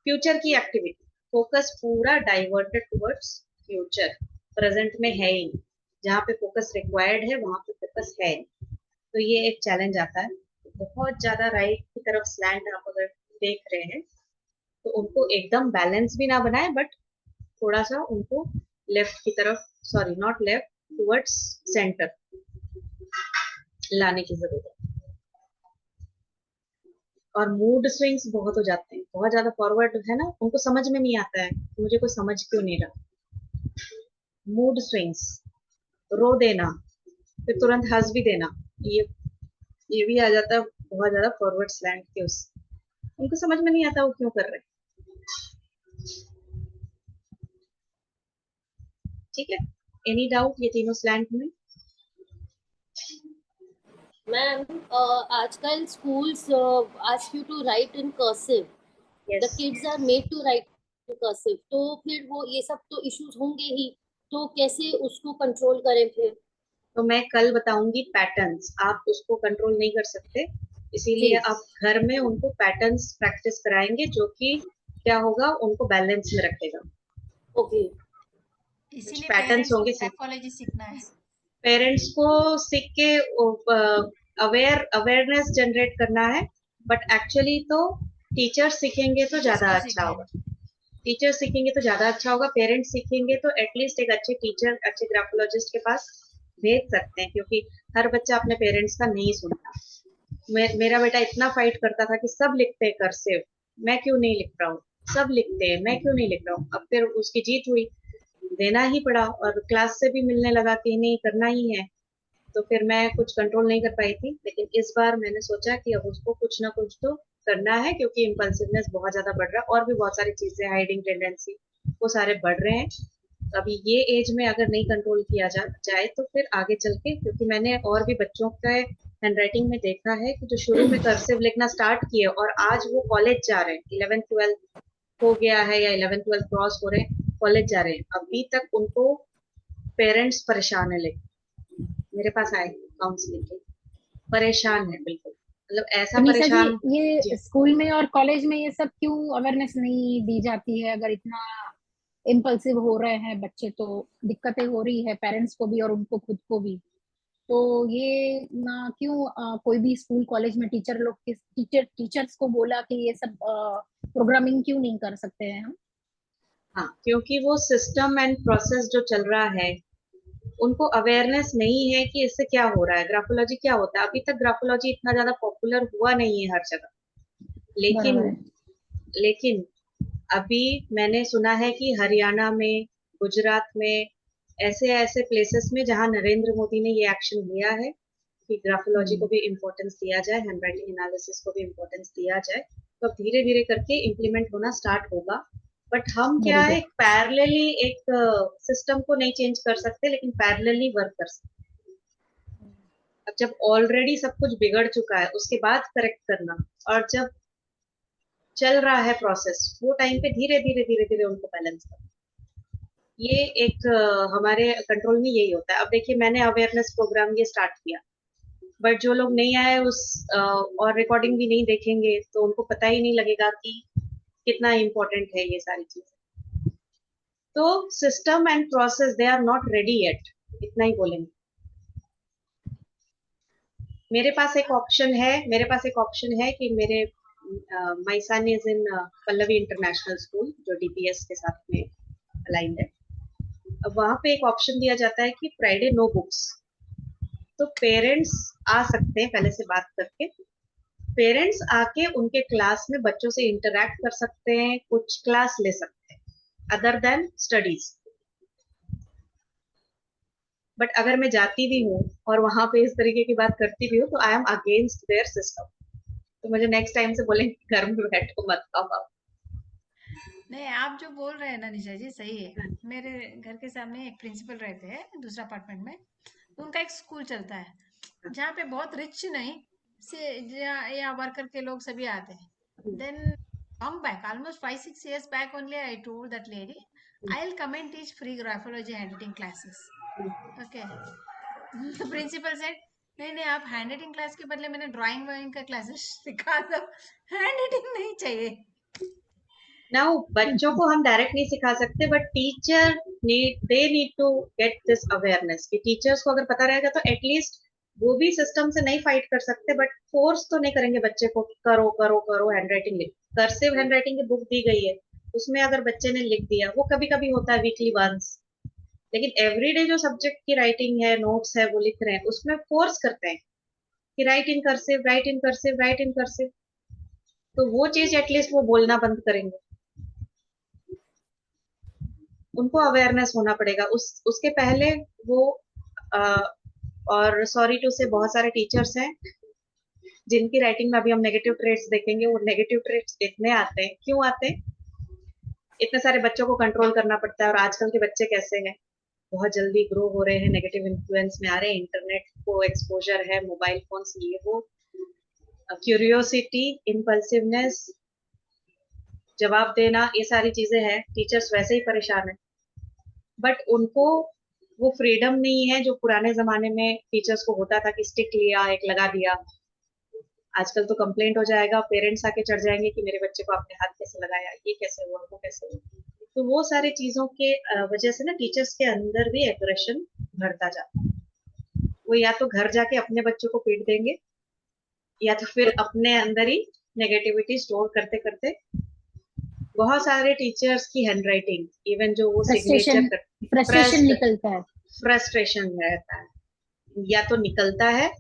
फ्यूचर की एक्टिविटी। फोकस पूरा डाइवर्टेड टुवर्ड्स फ्यूचर, प्रेजेंट में है ही नहीं। जहाँ पे फोकस रिक्वायर्ड है वहां पे फोकस है नहीं। तो ये एक चैलेंज आता है। बहुत ज्यादा राइट की तरफ स्लैंट आप अगर देख रहे हैं तो उनको एकदम बैलेंस भी ना बनाए, बट थोड़ा सा उनको लेफ्ट की तरफ, sorry not left, towards centre लाने की जरूरत है। और मूड स्विंग्स बहुत हो जाते हैं, बहुत ज्यादा फॉरवर्ड है ना, उनको समझ में नहीं आता है मुझे कोई समझ क्यों नहीं रहा। मूड स्विंग्स, रो देना फिर तुरंत हंस भी देना, ये भी आ जाता है बहुत ज्यादा फॉरवर्ड स्लैंट के उस, उनको समझ में नहीं आता वो क्यों कर रहे हैं। ठीक है, एनी डाउट ये तीनों स्लैंट में? मैम आजकल schools ask you to write in cursive. The yes. kids are made to write in cursive. तो फिर वो ये सब तो issues होंगे ही, तो कैसे उसको कंट्रोल करें फिर? तो मैं कल बताऊंगी पैटर्न्स, आप उसको कंट्रोल नहीं कर सकते, इसीलिए जी। आप घर में उनको पैटर्न्स प्रैक्टिस कराएंगे, जो कि क्या होगा, उनको बैलेंस में रखेगा। ओके। इसीलिए पैटर्न्स पेरेंट्स को होंगे, ग्राफोलॉजी सीखना है। पेरेंट्स को सीख के अवेयरनेस जनरेट करना है, बट एक्चुअली तो टीचर्स सीखेंगे तो टीचर्स ज्यादा को अच्छा सीखना होगा। है। टीचर सीखेंगे तो ज्यादा अच्छा होगा, पेरेंट्स सीखेंगे तो एटलीस्ट एक अच्छे टीचर, अच्छे ग्राफोलॉजिस्ट के पास भेज सकते हैं, क्योंकि हर बच्चा अपने पेरेंट्स का नहीं सुनता। मेरा बेटा इतना फाइट करता था कि सब लिखते हैं कर्सिव, मैं क्यों नहीं लिख रहा हूँ, सब लिखते हैं मैं क्यों नहीं लिख रहा हूँ। अब फिर उसकी जीत हुई, देना ही पड़ा, और क्लास से भी मिलने लगा कि नहीं करना ही है। तो फिर मैं कुछ कंट्रोल नहीं कर पाई थी, लेकिन इस बार मैंने सोचा कि अब उसको कुछ ना कुछ तो करना है, क्योंकि इम्पल्सिवनेस बहुत ज्यादा बढ़ रहा है, और भी बहुत सारी चीजें, हाइडिंग टेंडेंसी, वो सारे बढ़ रहे हैं। तो अभी ये एज में अगर नहीं कंट्रोल किया जाए तो फिर आगे चल के, क्योंकि मैंने और भी बच्चों के हैंडराइटिंग में देखा है कि जो शुरू में कर्सिव लिखना स्टार्ट किए और आज वो कॉलेज जा रहे हैं, 11th-12th हो गया है या 11th-12th क्रॉस हो रहे हैं, कॉलेज जा रहे हैं, अभी तक उनको पेरेंट्स परेशान है, लेकिन मेरे पास आए काउंसलिंग के, परेशान है बिल्कुल, मतलब तो ऐसा निशा जी, परेशान। ये जी, स्कूल में और कॉलेज में ये सब क्यों अवेयरनेस नहीं दी जाती है? अगर इतना इम्पल्सिव हो रहे हैं बच्चे तो दिक्कतें हो रही है पेरेंट्स को भी और उनको खुद को भी। तो ये ना क्यों कोई भी स्कूल कॉलेज में टीचर लोग के टीचर्स को बोला कि ये सब प्रोग्रामिंग क्यों नहीं कर सकते हैं हम? हाँ, क्योंकि वो सिस्टम एंड प्रोसेस जो चल रहा है, उनको अवेयरनेस नहीं है कि इससे क्या हो रहा है, ग्राफोलॉजी क्या होता है। अभी तक ग्राफोलॉजी इतना ज्यादा पॉपुलर हुआ नहीं है हर जगह, लेकिन बराबर है। लेकिन अभी मैंने सुना है कि हरियाणा में, गुजरात में, ऐसे ऐसे प्लेसेस में जहां नरेंद्र मोदी ने ये एक्शन लिया है कि ग्राफोलॉजी को भी इम्पोर्टेंस दिया जाए, हैंडराइटिंग एनालिसिस को भी इम्पोर्टेंस दिया जाए, तो धीरे धीरे करके इम्प्लीमेंट होना स्टार्ट होगा। बट हम क्या है, बराबर। पैरेलली एक सिस्टम को नहीं चेंज कर सकते, लेकिन पैरेलली वर्क कर सकते। अब जब ऑलरेडी सब कुछ बिगड़ चुका है उसके बाद करेक्ट करना, और जब चल रहा है प्रोसेस, वो टाइम पे धीरे धीरे धीरे धीरे उनको बैलेंस करना, ये एक हमारे कंट्रोल में यही होता है। अब देखिए, मैंने अवेयरनेस प्रोग्राम ये स्टार्ट किया, बट जो लोग नहीं आए उस और रिकॉर्डिंग भी नहीं देखेंगे तो उनको पता ही नहीं लगेगा कि कितना इम्पोर्टेंट है ये सारी चीजें। तो system and process they are not ready yet, इतना ही बोलेंगे। मेरे पास एक ऑप्शन है कि मेरे my son is in Pallavi international school, जो डीपीएस के साथ में अलाइंड है। अब वहां पे एक ऑप्शन दिया जाता है कि फ्राइडे नो बुक्स। तो पेरेंट्स आ सकते हैं पहले से बात करके, पेरेंट्स आके उनके क्लास में बच्चों से इंटरेक्ट कर सकते हैं, कुछ क्लास ले सकते हैं अदर देन स्टडीज। बट अगर मैं जाती भी हूँ और वहां पे इस तरीके की बात करती भी हूँ तो I am against their system. तो मुझे नेक्स्ट टाइम से बोलेंगे घर में बैठो मत आओ आप। नहीं, आप जो बोल रहे हैं ना निशा जी, सही है। मेरे घर के सामने एक प्रिंसिपल रहते हैं दूसरा अपार्टमेंट में। उनका एक स्कूल चलता है जहाँ पे बहुत रिच नहीं से या वर्कर के लोग सभी आते हैं। Then long back, almost 5-6 years back only, I told that lady, I'll come and teach free graphology handwriting classes. Okay. The principal said, नहीं नहीं, आप हैंड राइटिंग क्लास के बदले मैंने ड्राइंग वाइंग का क्लासेस सिखा दो, हैंड राइटिंग नहीं चाहिए। नाउ बच्चों को हम डायरेक्ट नहीं सिखा सकते, but teacher need to get this awareness कि टीचर्स को अगर पता रहेगा तो एटलीस्ट वो भी सिस्टम से नहीं फाइट कर सकते, बट फोर्स तो नहीं करेंगे बच्चे को कि करो करो करो हैंडराइटिंग लिख। कर्सिव हैंडराइटिंग की बुक दी गई है, उसमें अगर बच्चे ने लिख दिया, वो कभी कभी होता है वीकली वंस, लेकिन एवरीडे जो सब्जेक्ट की राइटिंग है, नोट्स है, वो लिख रहे हैं, उसमें फोर्स करते हैं कि राइट इन कर्सिव, राइट इन कर्सिव, राइट इन कर्सिव। तो वो चीज एटलीस्ट वो बोलना बंद करेंगे। उनको अवेयरनेस होना पड़ेगा उसके पहले वो आ, और सॉरी टू से बहुत सारे टीचर्स हैं जिनकी राइटिंग में अभी हम नेगेटिव ट्रेट्स देखेंगे। वो नेगेटिव ट्रेट्स देखने आते हैं, क्यों आते हैं? इतने सारे बच्चों को कंट्रोल करना पड़ता है, और आजकल के बच्चे कैसे हैं, बहुत जल्दी ग्रो हो रहे हैं, नेगेटिव इन्फ्लुएंस में आ रहे हैं, इंटरनेट को एक्सपोजर है, मोबाइल फोन्स, ये वो, क्यूरियोसिटी, इम्पल्सिवनेस, जवाब देना, ये सारी चीजें हैं। टीचर्स वैसे ही परेशान है, बट उनको वो फ्रीडम नहीं है जो पुराने जमाने में टीचर्स को होता था कि स्टिक लिया, एक लगा दिया। आजकल तो कंप्लेंट हो जाएगा, पेरेंट्स आके चढ़ जाएंगे कि मेरे बच्चे को आपने हाथ कैसे लगाया, ये कैसे हुआ, वो कैसे हुआ। तो वो सारी चीजों के वजह से ना टीचर्स के अंदर भी एग्रेशन बढ़ता जाता है। वो या तो घर जाके अपने बच्चों को पीट देंगे, या तो फिर अपने अंदर ही नेगेटिविटी स्टोर करते करते। बहुत सारे टीचर्स की हैंडराइटिंग, इवन जो वो सिग्नेचर फ्रस्ट्रेशन निकलता है, फ्रस्ट्रेशन रहता है, या तो निकलता है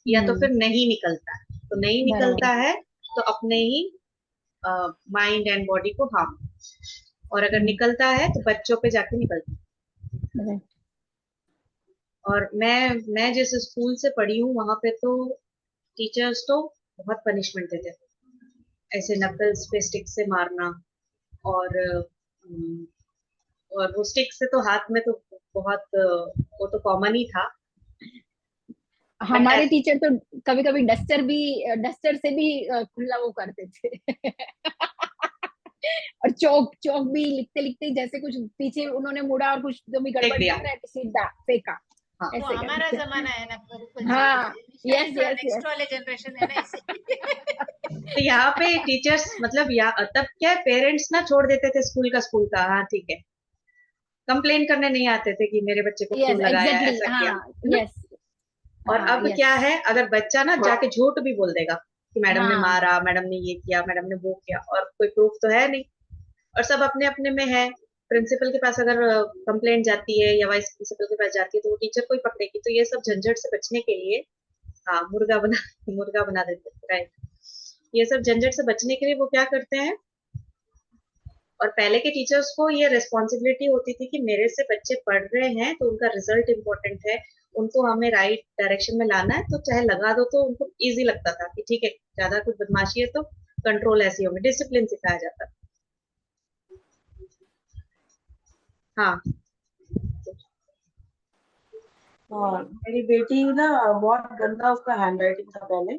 या तो फिर नहीं निकलता है। तो नहीं निकलता है तो अपने ही माइंड एंड बॉडी को हार्म, और अगर निकलता है तो बच्चों पे जाके निकलता है। और मैं जिस स्कूल से पढ़ी हूँ वहां पे तो टीचर्स तो बहुत पनिशमेंट देते थे, ऐसे नकल्स पे स्टिक से मारना, और वो स्टिक से तो हाथ में तो बहुत वो तो कॉमन ही था। हमारे टीचर तो कभी कभी डस्टर से भी खुला वो करते थे और चौक भी लिखते लिखते जैसे कुछ पीछे उन्होंने मुड़ा और कुछ जो भी गड़बड़ दिख रहा है तो सीधा फेंका। हाँ, वो हमारा जमाना है ना। हाँ, यस नेक्स्ट वाले जनरेशन है ना इसे। तो यहाँ पे टीचर्स मतलब तब क्या पेरेंट्स ना छोड़ देते थे स्कूल का, हाँ ठीक है, कंप्लेन करने नहीं आते थे कि मेरे बच्चे को क्यों लगाया, ऐसा किया। और अब क्या है, अगर बच्चा ना जाके झूठ भी बोल देगा कि मैडम ने मारा, मैडम ने ये किया, मैडम ने वो किया, और कोई प्रूफ तो है नहीं, और सब अपने अपने में है। प्रिंसिपल के पास अगर कंप्लेंट जाती है या वाइस प्रिंसिपल के पास जाती है तो वो टीचर को ही पकड़ेगी। तो ये सब झंझट से बचने के लिए, हाँ, मुर्गा बना देते, राइट। ये सब झंझट से बचने के लिए वो क्या करते हैं, और पहले के टीचर्स को ये रिस्पॉन्सिबिलिटी होती थी कि मेरे से बच्चे पढ़ रहे हैं तो उनका रिजल्ट इम्पोर्टेंट है, उनको हमें राइट डायरेक्शन में लाना है, तो चाहे लगा दो। तो उनको इजी लगता था कि ठीक है, ज्यादा कुछ बदमाशी है तो कंट्रोल ऐसी होगी, डिसिप्लिन सिखाया जाता था। हाँ, हाँ, मेरी बेटी ना बहुत गंदा उसका हैंड राइटिंग था पहले।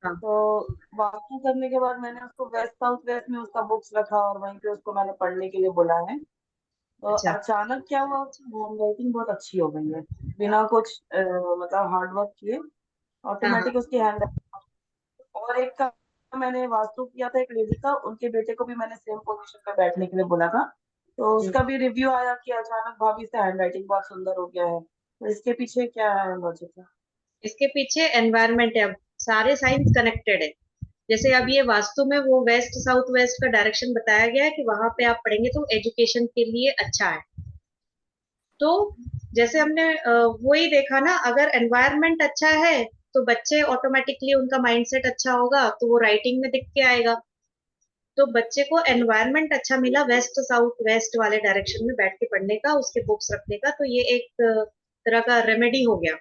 हाँ, तो वापसी करने के बाद मैंने उसको वेस्ट साउथ वेस्ट में उसका बुक्स रखा और वहीं पे उसको मैंने पढ़ने के लिए बोला है। तो अच्छा, अचानक क्या हुआ, उसकी हैंड राइटिंग बहुत अच्छी हो गई है, बिना कुछ मतलब हार्ड वर्क किए हाँ, हाँ, ऑटोमेटिक उसकी हैंड। और एक का मैंने वास्तु किया था एक लेडी का, उनके बेटे को भी मैंने सेम पोजीशन पे बैठने के लिए बोला था। तो उसका भी रिव्यू आया कि अचानक भाभी से हैंड राइटिंग बहुत सुंदर हो गया है। तो इसके पीछे क्या है लॉजिक है? इसके पीछे एनवायरनमेंट है। अब सारे साइंस कनेक्टेड है। जैसे अब ये वास्तु में वो वेस्ट साउथ वेस्ट का डायरेक्शन बताया गया है कि वहां पे आप पढ़ेंगे तो एजुकेशन के लिए अच्छा है। तो जैसे हमने वही देखा ना, अगर एनवायरनमेंट अच्छा है तो बच्चे ऑटोमेटिकली उनका माइंडसेट अच्छा होगा तो वो राइटिंग में दिख के आएगा। तो बच्चे को एनवायरनमेंट अच्छा मिला वेस्ट साउथ वेस्ट वाले डायरेक्शन में बैठ के पढ़ने का, उसके बुक्स रखने का, तो ये एक तरह का रेमेडी हो गया।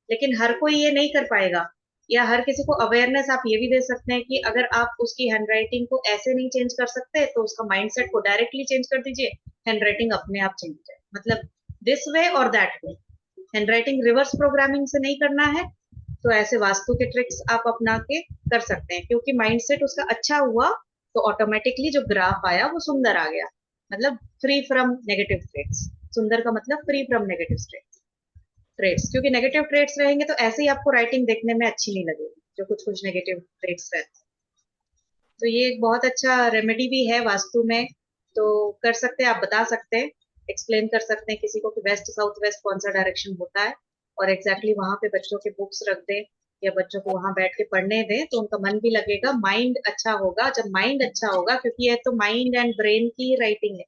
लेकिन हर कोई ये नहीं कर पाएगा, या हर किसी को अवेयरनेस आप ये भी दे सकते हैं कि अगर आप उसकी हैंडराइटिंग को ऐसे नहीं चेंज कर सकते तो उसका माइंडसेट को डायरेक्टली चेंज कर दीजिए, हैंडराइटिंग अपने आप चेंज हो जाए। मतलब दिस वे और that way, handwriting reverse programming से नहीं करना है तो ऐसे वास्तु के ट्रिक्स आप अपना के कर सकते हैं, क्योंकि माइंडसेट उसका अच्छा हुआ तो ऑटोमेटिकली जो ग्राफ आया वो सुंदर आ गया। मतलब फ्री फ्रॉम नेगेटिव ट्रेट्स, सुंदर का मतलब फ्री फ्रॉम नेगेटिव ट्रेट्स, क्योंकि नेगेटिव ट्रेट्स रहेंगे तो ऐसे ही आपको राइटिंग देखने में अच्छी नहीं लगेगी, जो कुछ कुछ नेगेटिव ट्रेट्स रहते हैं। तो ये एक बहुत अच्छा रेमेडी भी है वास्तु में, तो कर सकते हैं, आप बता सकते हैं, एक्सप्लेन कर सकते हैं किसी को कि वेस्ट साउथ वेस्ट कौन सा डायरेक्शन होता है, और एग्जैक्टली वहां पे बच्चों के बुक्स रख दें या बच्चों को वहां बैठ के पढ़ने दें तो उनका मन भी लगेगा, माइंड अच्छा होगा। जब माइंड अच्छा होगा, क्योंकि ये तो माइंड एंड ब्रेन की राइटिंग है,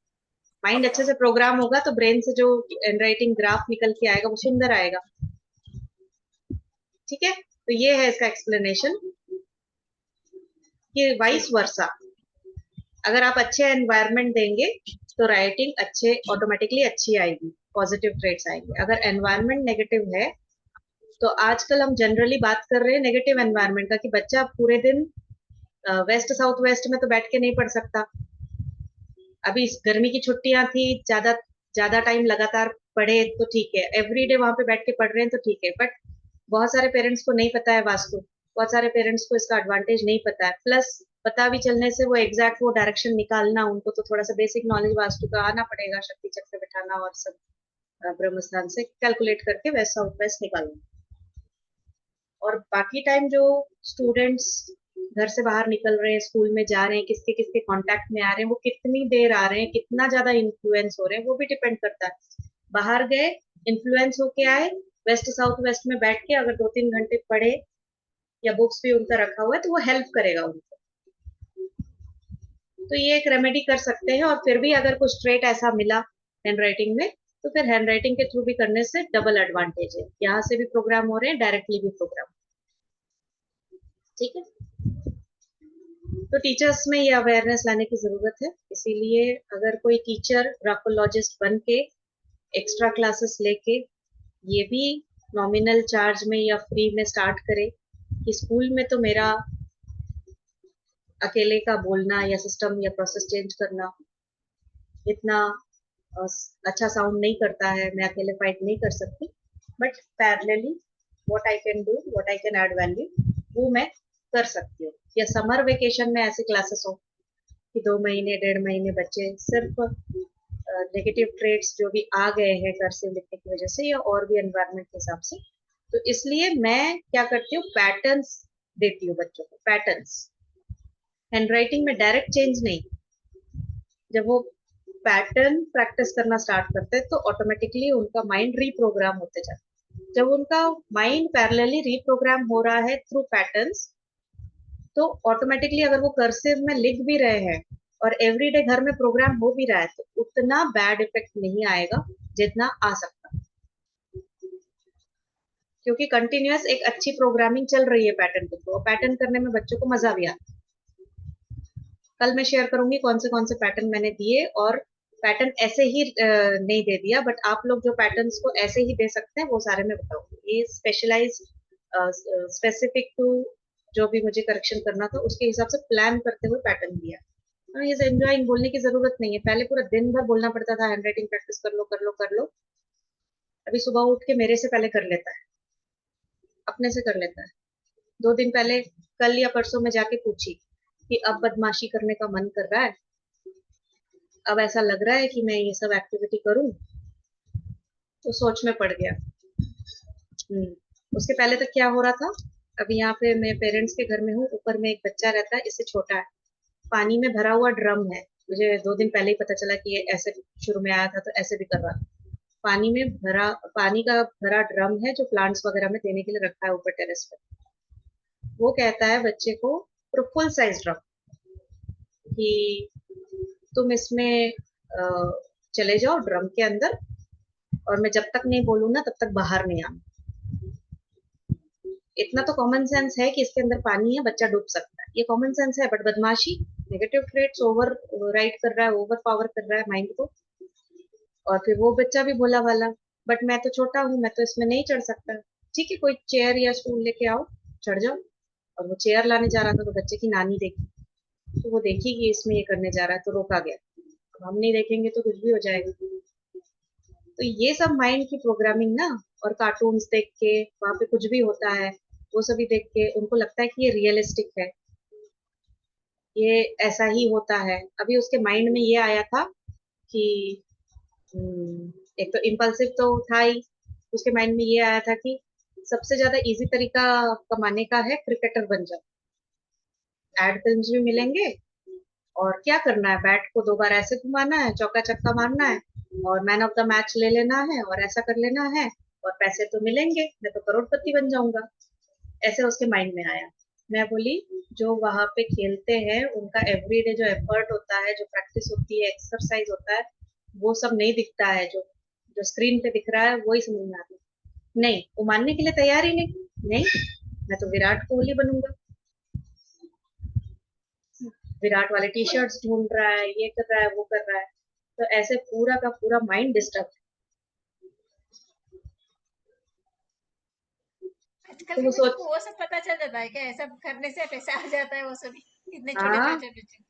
माइंड अच्छे से प्रोग्राम होगा तो ब्रेन से जो हैंड राइटिंग ग्राफ निकल के आएगा वो सुंदर आएगा। ठीक है, तो ये है इसका एक्सप्लेनेशन कि वाइस वर्सा, अगर आप अच्छे एनवायरनमेंट देंगे तो राइटिंग अच्छे ऑटोमेटिकली अच्छी आएगी, पॉजिटिव ट्रेट्स आएंगे। अगर एनवायरनमेंट नेगेटिव है तो आजकल हम जनरली बात कर रहे हैं नेगेटिव एनवायरनमेंट का, कि बच्चा पूरे दिन वेस्ट साउथ वेस्ट में तो बैठ के नहीं पढ़ सकता। अभी इस गर्मी की छुट्टियां थी, ज्यादा ज्यादा टाइम लगातार पढ़े तो ठीक है, एवरीडे वहां पे बैठ के पढ़ रहे हैं तो ठीक है, बट बहुत सारे पेरेंट्स को नहीं पता है वास्तु, बहुत सारे पेरेंट्स को इसका एडवांटेज नहीं पता है, प्लस पता भी चलने से वो एग्जैक्ट वो डायरेक्शन निकालना, उनको तो थोड़ा सा बेसिक नॉलेज वास्तु का आना पड़ेगा, शक्ति चक्र बिठाना और सब ब्रह्म स्थान से कैलकुलेट करके वेस्ट साउथ वेस्ट निकालना। और बाकी टाइम जो स्टूडेंट्स घर से बाहर निकल रहे हैं, स्कूल में जा रहे हैं, किसके किसके कांटेक्ट में आ रहे हैं, वो कितनी देर आ रहे हैं, कितना ज्यादा इन्फ्लुएंस हो रहे हैं, वो भी डिपेंड करता है। बाहर गए, इन्फ्लुएंस होके आए, वेस्ट साउथ वेस्ट में बैठ के अगर 2-3 घंटे पढ़े या बुक्स भी उनका रखा हुआ है तो वो हेल्प करेगा उनको। तो ये एक रेमेडी कर सकते हैं। और फिर भी अगर कुछ ट्रेट ऐसा मिला हैंडराइटिंग में तो फिर हैंडराइटिंग के थ्रू भी करने से डबल एडवांटेज है, यहाँ से भी प्रोग्राम हो रहे हैं, डायरेक्टली भी प्रोग्राम। ठीक है, तो टीचर्स में ये अवेयरनेस लाने की जरूरत है, इसीलिए अगर कोई टीचर ग्राफोलॉजिस्ट बन के एक्स्ट्रा क्लासेस लेके ये भी नॉमिनल चार्ज में या फ्री में स्टार्ट करे कि स्कूल में तो मेरा अकेले का बोलना या सिस्टम या प्रोसेस चेंज करना इतना अच्छा साउंड नहीं करता है, मैं अकेले फाइट नहीं कर सकती, but parallelly what I can do, what I can add value, वो मैं कर सकती हूँ। या समर वेकेशन में ऐसे क्लासेस हो कि 2 महीने 1.5 महीने बच्चे सिर्फ नेगेटिव ट्रेड्स जो भी आ गए हैं कर्सिव लिखने की वजह से या और भी एनवायरनमेंट के हिसाब से, तो इसलिए मैं क्या करती हूँ, पैटर्न्स देती हूँ बच्चों को, पैटर्न्स, हैंडराइटिंग में डायरेक्ट चेंज नहीं। जब वो पैटर्न प्रैक्टिस करना स्टार्ट करते हैं तो ऑटोमेटिकली उनका माइंड रीप्रोग्राम होते जाता है। जब उनका माइंड पैरेलली रीप्रोग्राम हो रहा है थ्रू पैटर्न्स, तो ऑटोमेटिकली अगर वो कर्सिव में लिख भी रहे हैं और एवरीडे घर में प्रोग्राम हो भी रहा है तो उतना बैड इफेक्ट नहीं आएगा जितना आ सकता, क्योंकि कंटिन्यूअस एक अच्छी प्रोग्रामिंग चल रही है पैटर्न के थ्रू, पैटर्न करने में बच्चों को मजा भी आता है। कल मैं शेयर करूंगी कौन से पैटर्न मैंने दिए, और पैटर्न ऐसे ही नहीं दे दिया, बट आप लोग जो पैटर्न्स को ऐसे ही दे सकते हैं वो सारे मैं बताऊंगी। ये स्पेशलाइज स्पेसिफिक टू जो भी मुझे करेक्शन करना था उसके हिसाब से प्लान करते हुए पैटर्न दिया। और ये एंजॉइंग बोलने की जरूरत नहीं है, पहले पूरा दिन भर बोलना पड़ता था हैंडराइटिंग प्रैक्टिस कर लो कर लो कर लो, अभी सुबह उठ के मेरे से पहले कर लेता है, अपने से कर लेता है। 2 दिन पहले, कल या परसों में जाके पूछी कि अब बदमाशी करने का मन कर रहा है, अब ऐसा लग रहा है कि मैं ये सब एक्टिविटी करूं, तो सोच में पड़ गया। उसके पहले तक क्या हो रहा था, अभी यहाँ पे मैं पेरेंट्स के घर में हूँ, ऊपर में एक बच्चा रहता है, इससे छोटा है, पानी में भरा हुआ ड्रम है, मुझे 2 दिन पहले ही पता चला कि ये ऐसे शुरू में आया था तो ऐसे भी कर रहा था, पानी में भरा, पानी का भरा ड्रम है जो प्लांट्स वगैरह में देने के लिए रखा है ऊपर टेरेस पे। वो कहता है बच्चे को पूरा फुल साइज ड्रम, कि तुम इसमें चले जाओ ड्रम के अंदर, और मैं जब तक नहीं बोलूँ ना तब तक बाहर नहीं आना। इतना तो कॉमन सेंस है कि इसके अंदर पानी है, बच्चा डूब सकता है, ये कॉमन सेंस है। बट बदमाशी, नेगेटिव ट्रेट्स ओवर राइड कर रहा है, ओवर पावर कर रहा है माइंड को। और फिर वो बच्चा भी भोला भाला, बट मैं तो छोटा हूँ, मैं तो इसमें नहीं चढ़ सकता। ठीक है, कोई चेयर या स्टूल लेके आओ, चढ़ जाओ। और वो चेयर लाने जा रहा था तो बच्चे की नानी देखी, तो वो देखी कि इसमें ये करने जा रहा है, तो रोका गया। अब हम नहीं देखेंगे तो कुछ भी हो जाएगा। तो ये सब माइंड की प्रोग्रामिंग ना, और कार्टून्स देख के वहां पे कुछ भी होता है वो सभी देख के उनको लगता है कि ये रियलिस्टिक है, ये ऐसा ही होता है। अभी उसके माइंड में ये आया था कि एक तो इम्पल्सिव तो था ही, उसके माइंड में ये आया था कि सबसे ज्यादा इजी तरीका कमाने का है, क्रिकेटर बन जाओ, एड फिल्म्स भी मिलेंगे, और क्या करना है, बैट को 2 बार ऐसे घुमाना है, चौका छक्का मारना है, और मैन ऑफ द मैच ले लेना है, और ऐसा कर लेना है, और पैसे तो मिलेंगे, मैं तो करोड़पति बन जाऊंगा। ऐसे उसके माइंड में आया। मैं बोली जो वहां पे खेलते हैं उनका एवरीडे जो एफर्ट होता है, जो प्रैक्टिस होती है, एक्सरसाइज होता है, वो सब नहीं दिखता है, जो जो स्क्रीन पे दिख रहा है वही समझ में आता है। नहीं, वो मानने के लिए तैयार ही नहीं। नहीं, मैं तो विराट कोहली बनूंगा, विराट वाले टी शर्ट्स ढूंढ रहा है, ये कर रहा है, वो कर रहा है। तो ऐसे पूरा का पूरा माइंड डिस्टर्ब। आजकल तो के वो बच्चों सोच, को वो सब पता चल जाता है क्या, ऐसा करने से पैसा आ जाता है, वो सब इतने छोटे हाँ, छोटे बच्चे।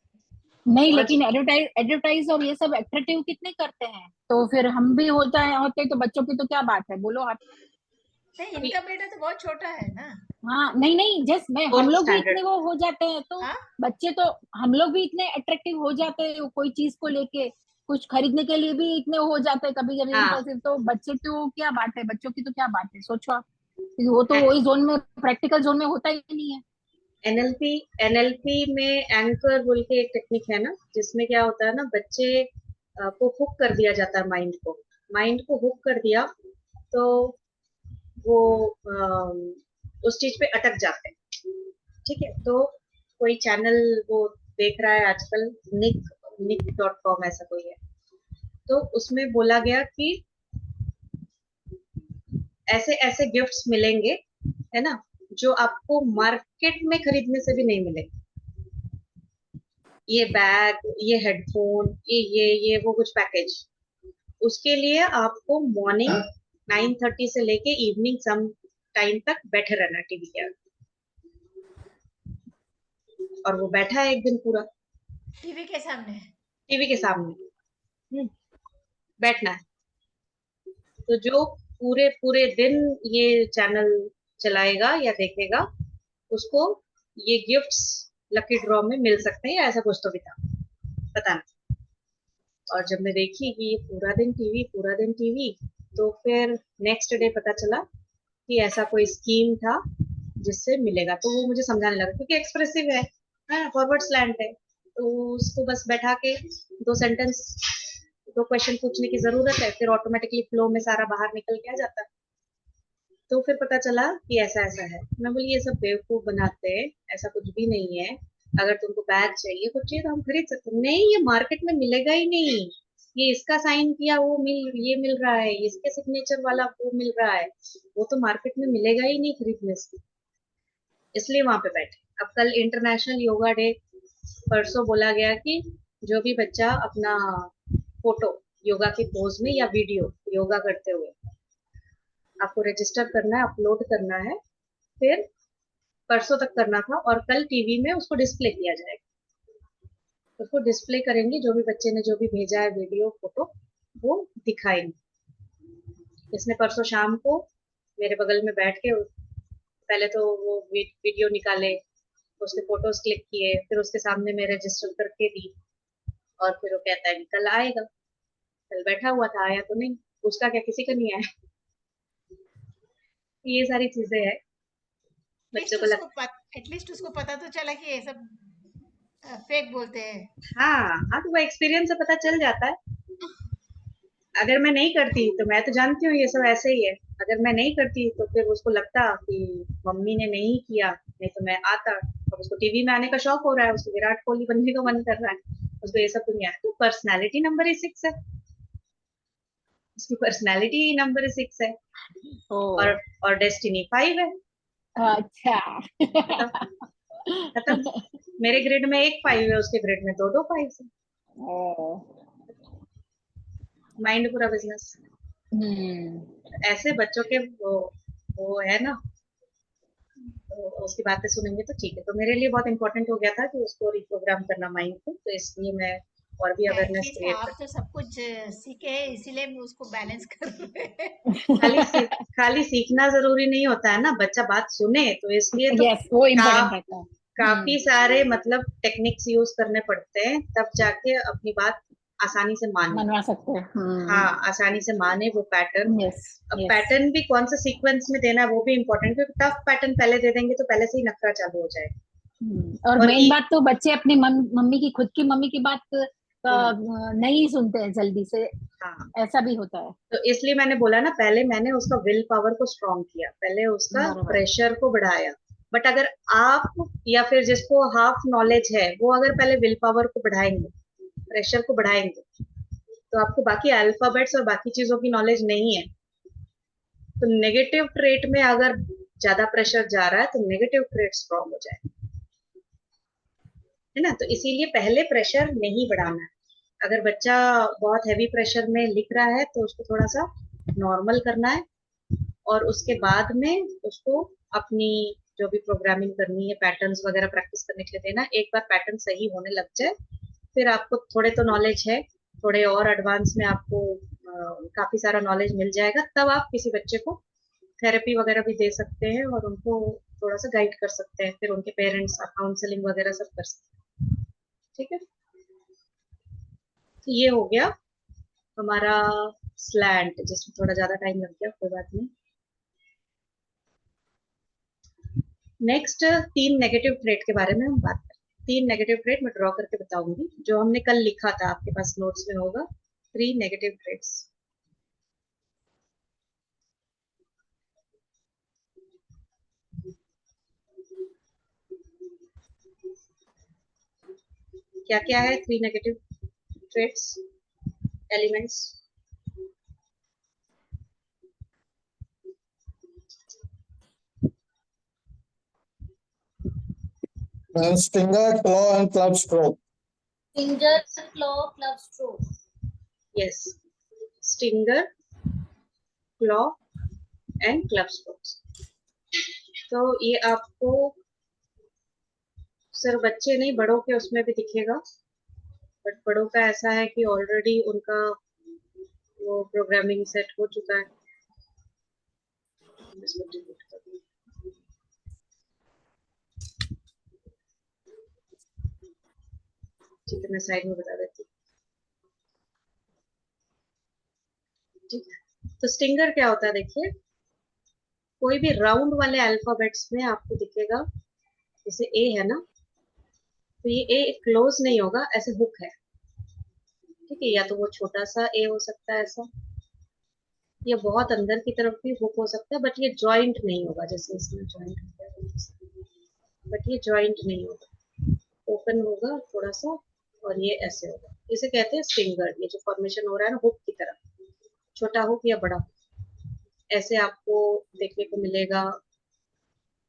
नहीं, और लेकिन एडवर्टाइज एडवर्टाइज और ये सब एट्रैक्टिव कितने करते हैं, तो फिर हम भी होते तो बच्चों की तो क्या बात है, बोलो आप। नहीं, अभी इनका बेटा तो बहुत छोटा है ना। हाँ, नहीं नहीं, जस्ट मैं, हम फोर्थ लोग भी स्टैंडर्ड। इतने वो हो जाते हैं तो हाँ, बच्चे तो, हम लोग भी इतने अट्रैक्टिव हो जाते हैं कोई चीज को लेके, कुछ खरीदने के लिए भी इतने हो जाते हैं कभी कभी हाँ, इम्पल्सिव, तो बच्चे तो क्या बात है, बच्चों की तो क्या बात है, सोचो आप, क्योंकि वो तो वही जोन में, प्रैक्टिकल जोन में होता ही नहीं है। एनएलपी, एनएलपी में एंकर बोल के एक टेक्निक है ना, जिसमें क्या होता है ना, बच्चे को हुक कर दिया जाता है, माइंड को हुक कर दिया, तो वो उस चीज पे अटक जाते हैं। ठीक है, तो कोई चैनल वो देख रहा है आजकल, nick.com ऐसा कोई है, तो उसमें बोला गया कि ऐसे ऐसे गिफ्ट्स मिलेंगे, है ना, जो आपको मार्केट में खरीदने से भी नहीं मिलेंगे। ये बैग, ये हेडफोन, ये वो कुछ पैकेज, उसके लिए आपको मॉर्निंग 9:30 से लेके इवनिंग सम टाइम तक बैठे रहना टीवी के आगे। और वो बैठा है एक दिन पूरा टीवी के सामने। टीवी के सामने, बैठना है। तो जो पूरे पूरे दिन ये चैनल चलाएगा या देखेगा, उसको ये गिफ्ट्स लकी ड्रॉ में मिल सकते हैं, या ऐसा कुछ तो भी था, पता नहीं। और जब मैं देखी कि ये पूरा दिन टीवी, पूरा दिन टीवी, तो फिर नेक्स्ट डे पता चला कि ऐसा कोई स्कीम था जिससे मिलेगा। तो वो मुझे समझाने लगा, क्योंकि एक्सप्रेसिव है, फॉरवर्ड स्लैंट है, तो उसको बस बैठा के 2 सेंटेंस, 2 क्वेश्चन पूछने की जरूरत है, फिर ऑटोमेटिकली फ्लो में सारा बाहर निकल के आ जाता है। तो फिर पता चला कि ऐसा ऐसा है। मैं बोली ये सब बेवकूफ बनाते हैं, ऐसा कुछ भी नहीं है। अगर तुमको बैग चाहिए, कुछ चाहिए, तो हम खरीद सकते हैं। नहीं, ये मार्केट में मिलेगा ही नहीं, ये इसका साइन किया वो ये मिल रहा है, इसके सिग्नेचर वाला वो मिल रहा है, वो तो मार्केट में मिलेगा ही नहीं खरीदने से। इसलिए वहां पे बैठे। अब कल इंटरनेशनल योगा डे, परसों बोला गया कि जो भी बच्चा अपना फोटो योगा की पोज में या वीडियो योगा करते हुए आपको रजिस्टर करना है, अपलोड करना है, फिर परसों तक करना था, और कल टीवी में उसको डिस्प्ले किया जाएगा। उसको डिस्प्ले करेंगे, जो भी बच्चे ने जो भी भेजा है वीडियो फोटो, वो दिखाएंगे। इसने परसों शाम को मेरे बगल में बैठ के पहले तो वो वीडियो निकाले, उसके फोटोज क्लिक किए, फिर उसके सामने मैं रजिस्टर करके दी, और फिर वो कहता है कि कल आएगा। कल बैठा हुआ था, आया तो नहीं। उसका क्या, किसी का नहीं आया। ये सारी चीजें हैं, बच्चों को लग। एटलीस्ट उसको पता तो चला कि ये सब फेक बोलते हैं। हाँ हाँ, तो वो एक्सपीरियंस से पता चल जाता है। अगर मैं नहीं करती तो मैं तो जानती हूँ ये सब ऐसे ही है। अगर मैं नहीं करती तो फिर उसको लगता कि मम्मी ने नहीं किया, नहीं तो मैं आता, उसको टीवी में आने का शौक हो रहा है, उसको विराट कोहली बनने का मन कर रहा है, उसको ये सब दुनिया है, तो पर्सनैलिटी नंबर ही 6 है, उसकी पर्सनैलिटी नंबर 6 है, ओ और डेस्टिनी 5 है। अच्छा। खत्म, खत्म। मेरे ग्रिड में एक 5 है, उसके ग्रिड में दो दो 5 है। ओ, माइंड पूरा बिजनेस। ऐसे बच्चों के वो है ना, तो उसकी बातें सुनेंगे तो ठीक है। तो मेरे लिए बहुत इंपॉर्टेंट हो गया था कि उसको रिप्रोग्राम करना माइंड को, तो इसलिए मैं और भी अवेयरनेस एटलीस्ट क्रिएट आप कर, तो सब कुछ सीखे हैं, इसीलिए मैं उसको बैलेंस कर रहे हैं। खाली खाली सीखना जरूरी नहीं होता है ना, बच्चा बात सुने, तो इसलिए तो यस, वो का, इम्पोर्टेंट रहता है। काफी सारे मतलब टेक्निक्स यूज करने पड़ते हैं, तब जाके अपनी बात आसानी से माने। मनवा सकते हैं। हाँ, आसानी से माने वो पैटर्न। यस अब यस। पैटर्न भी कौन सा सीक्वेंस में देना है वो भी इम्पोर्टेंट, क्योंकि टफ पैटर्न पहले दे देंगे तो पहले से ही नखरा चालू हो जाएगा। और और मेन बात तो बच्चे अपनी मम्मी की, खुद की मम्मी की बात हम्म, नहीं सुनते हैं जल्दी से, हाँ, ऐसा भी होता है। तो इसलिए मैंने बोला ना, पहले मैंने उसका विल पावर को स्ट्रॉन्ग किया, पहले उसका बराबर। प्रेशर को बढ़ाया। बट अगर आप या फिर जिसको हाफ नॉलेज है वो अगर पहले विल पावर को बढ़ाएंगे, प्रेशर को बढ़ाएंगे, तो आपको बाकी अल्फाबेट्स और बाकी चीजों की नॉलेज नहीं है, तो नेगेटिव ट्रेट में अगर ज्यादा प्रेशर जा रहा है तो नेगेटिव ट्रेट स्ट्रॉन्ग हो जाए, है ना। तो इसीलिए पहले प्रेशर नहीं बढ़ाना है। अगर बच्चा बहुत हैवी प्रेशर में लिख रहा है तो उसको थोड़ा सा नॉर्मल करना है, और उसके बाद में उसको अपनी जो भी प्रोग्रामिंग करनी है, पैटर्न्स वगैरह प्रैक्टिस करने के लिए देना। एक बार पैटर्न सही होने लग जाए, फिर आपको थोड़े तो नॉलेज है, थोड़े और एडवांस में आपको काफी सारा नॉलेज मिल जाएगा, तब आप किसी बच्चे को थेरेपी वगैरह भी दे सकते हैं और उनको थोड़ा सा गाइड कर सकते हैं, फिर उनके पेरेंट्स काउंसलिंग वगैरह सब कर सकते हैं। ठीक है, तो ये हो गया हमारा स्लैंट, जिसमें थोड़ा ज्यादा टाइम लग गया, कोई बात नहीं। नेक्स्ट 3 नेगेटिव ट्रेट के बारे में हम बात करें। 3 नेगेटिव ट्रेट मैं ड्रॉ करके बताऊंगी, जो हमने कल लिखा था, आपके पास नोट्स में होगा, 3 नेगेटिव ट्रेट्स। क्या क्या है 3 negative traits, elements? Stinger, claw, and club stroke. Finger, claw, club, stroke. Yes, stinger, claw and club strokes. तो ये आपको सिर्फ बच्चे नहीं, बड़ों के उसमें भी दिखेगा, बट बड़ों का ऐसा है कि ऑलरेडी उनका वो प्रोग्रामिंग सेट हो चुका है। इसको डिलीट कर दूं। ठीक है, मैं साइड में बता देती हूँ। ठीक है, तो स्टिंगर क्या होता है, देखिए, कोई भी राउंड वाले अल्फाबेट्स में आपको दिखेगा, जैसे ए है ना, तो ये ए क्लोज नहीं होगा, ऐसे हुक है। ठीक है, या तो वो छोटा सा ए हो सकता है ऐसा, या बहुत अंदर की तरफ भी हुक हो सकता है, बट ये जॉइंट नहीं होगा, जैसे इसमें जॉइंट होता है, बट ये जॉइंट नहीं होगा, ओपन होगा थोड़ा सा, और ये ऐसे होगा। इसे कहते हैं स्टिंगर। ये जो फॉर्मेशन हो रहा है ना हुक की तरफ, छोटा हुक या बड़ा हुक, ऐसे आपको देखने को मिलेगा।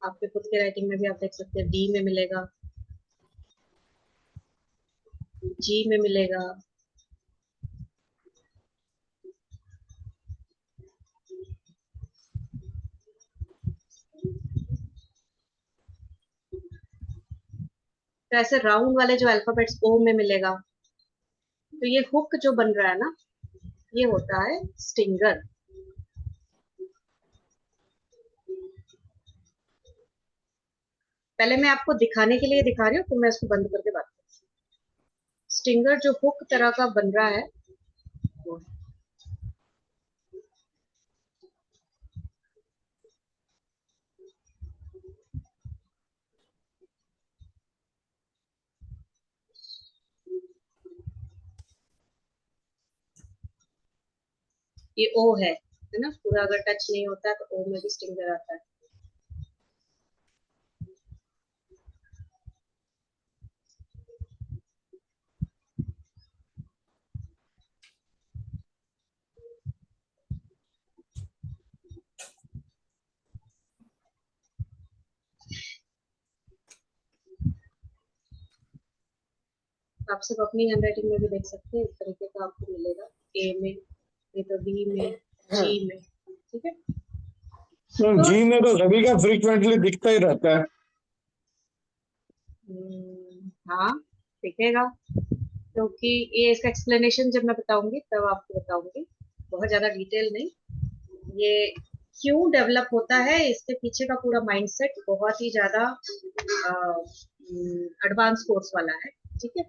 आपके खुद के राइटिंग में भी आप देख सकते हैं, डी में मिलेगा, जी में मिलेगा, तो ऐसे राउंड वाले जो अल्फाबेट्स ओ में मिलेगा। तो ये हुक जो बन रहा है ना, ये होता है स्टिंगर। पहले मैं आपको दिखाने के लिए दिखा रही हूँ, तो मैं इसको बंद करके बात करती हूँ। स्टिंगर जो हुक तरह का बन रहा है, वो है। ये ओ है ना, पूरा अगर टच नहीं होता है तो ओ में भी स्टिंगर आता है। आप सब अपनी हैंडराइटिंग में भी देख सकते हैं, इस तरीके का आपको मिलेगा, ए में, नहीं तो बी में, जी में, ठीक है। तो जी में तो सभी का फ्रीक्वेंटली दिखता ही रहता है। हाँ दिखेगा, क्योंकि ये इसका एक्सप्लेनेशन जब मैं बताऊंगी तब आपको बताऊंगी, बहुत ज्यादा डिटेल नहीं। ये क्यों डेवलप होता है, इसके पीछे का पूरा माइंडसेट बहुत ही ज्यादा एडवांस कोर्स वाला है, ठीक है।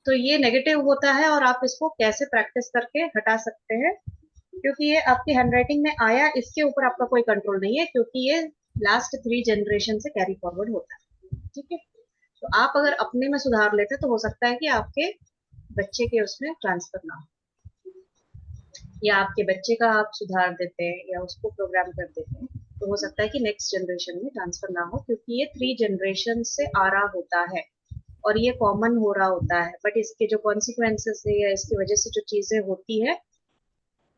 तो ये नेगेटिव होता है और आप इसको कैसे प्रैक्टिस करके हटा सकते हैं, क्योंकि ये आपकी हैंडराइटिंग में आया, इसके ऊपर आपका कोई कंट्रोल नहीं है, क्योंकि ये लास्ट 3 जनरेशन से कैरी फॉरवर्ड होता है, ठीक है। तो आप अगर अपने में सुधार लेते तो हो सकता है कि आपके बच्चे के उसमें ट्रांसफर ना हो, या आपके बच्चे का आप सुधार देते हैं या उसको प्रोग्राम कर देते हैं तो हो सकता है कि नेक्स्ट जनरेशन में ट्रांसफर ना हो, क्योंकि ये 3 जनरेशन से आ रहा होता है और ये कॉमन हो रहा होता है। बट इसके जो कॉन्सिक्वेंसेस है या इसकी वजह से जो चीजें होती है,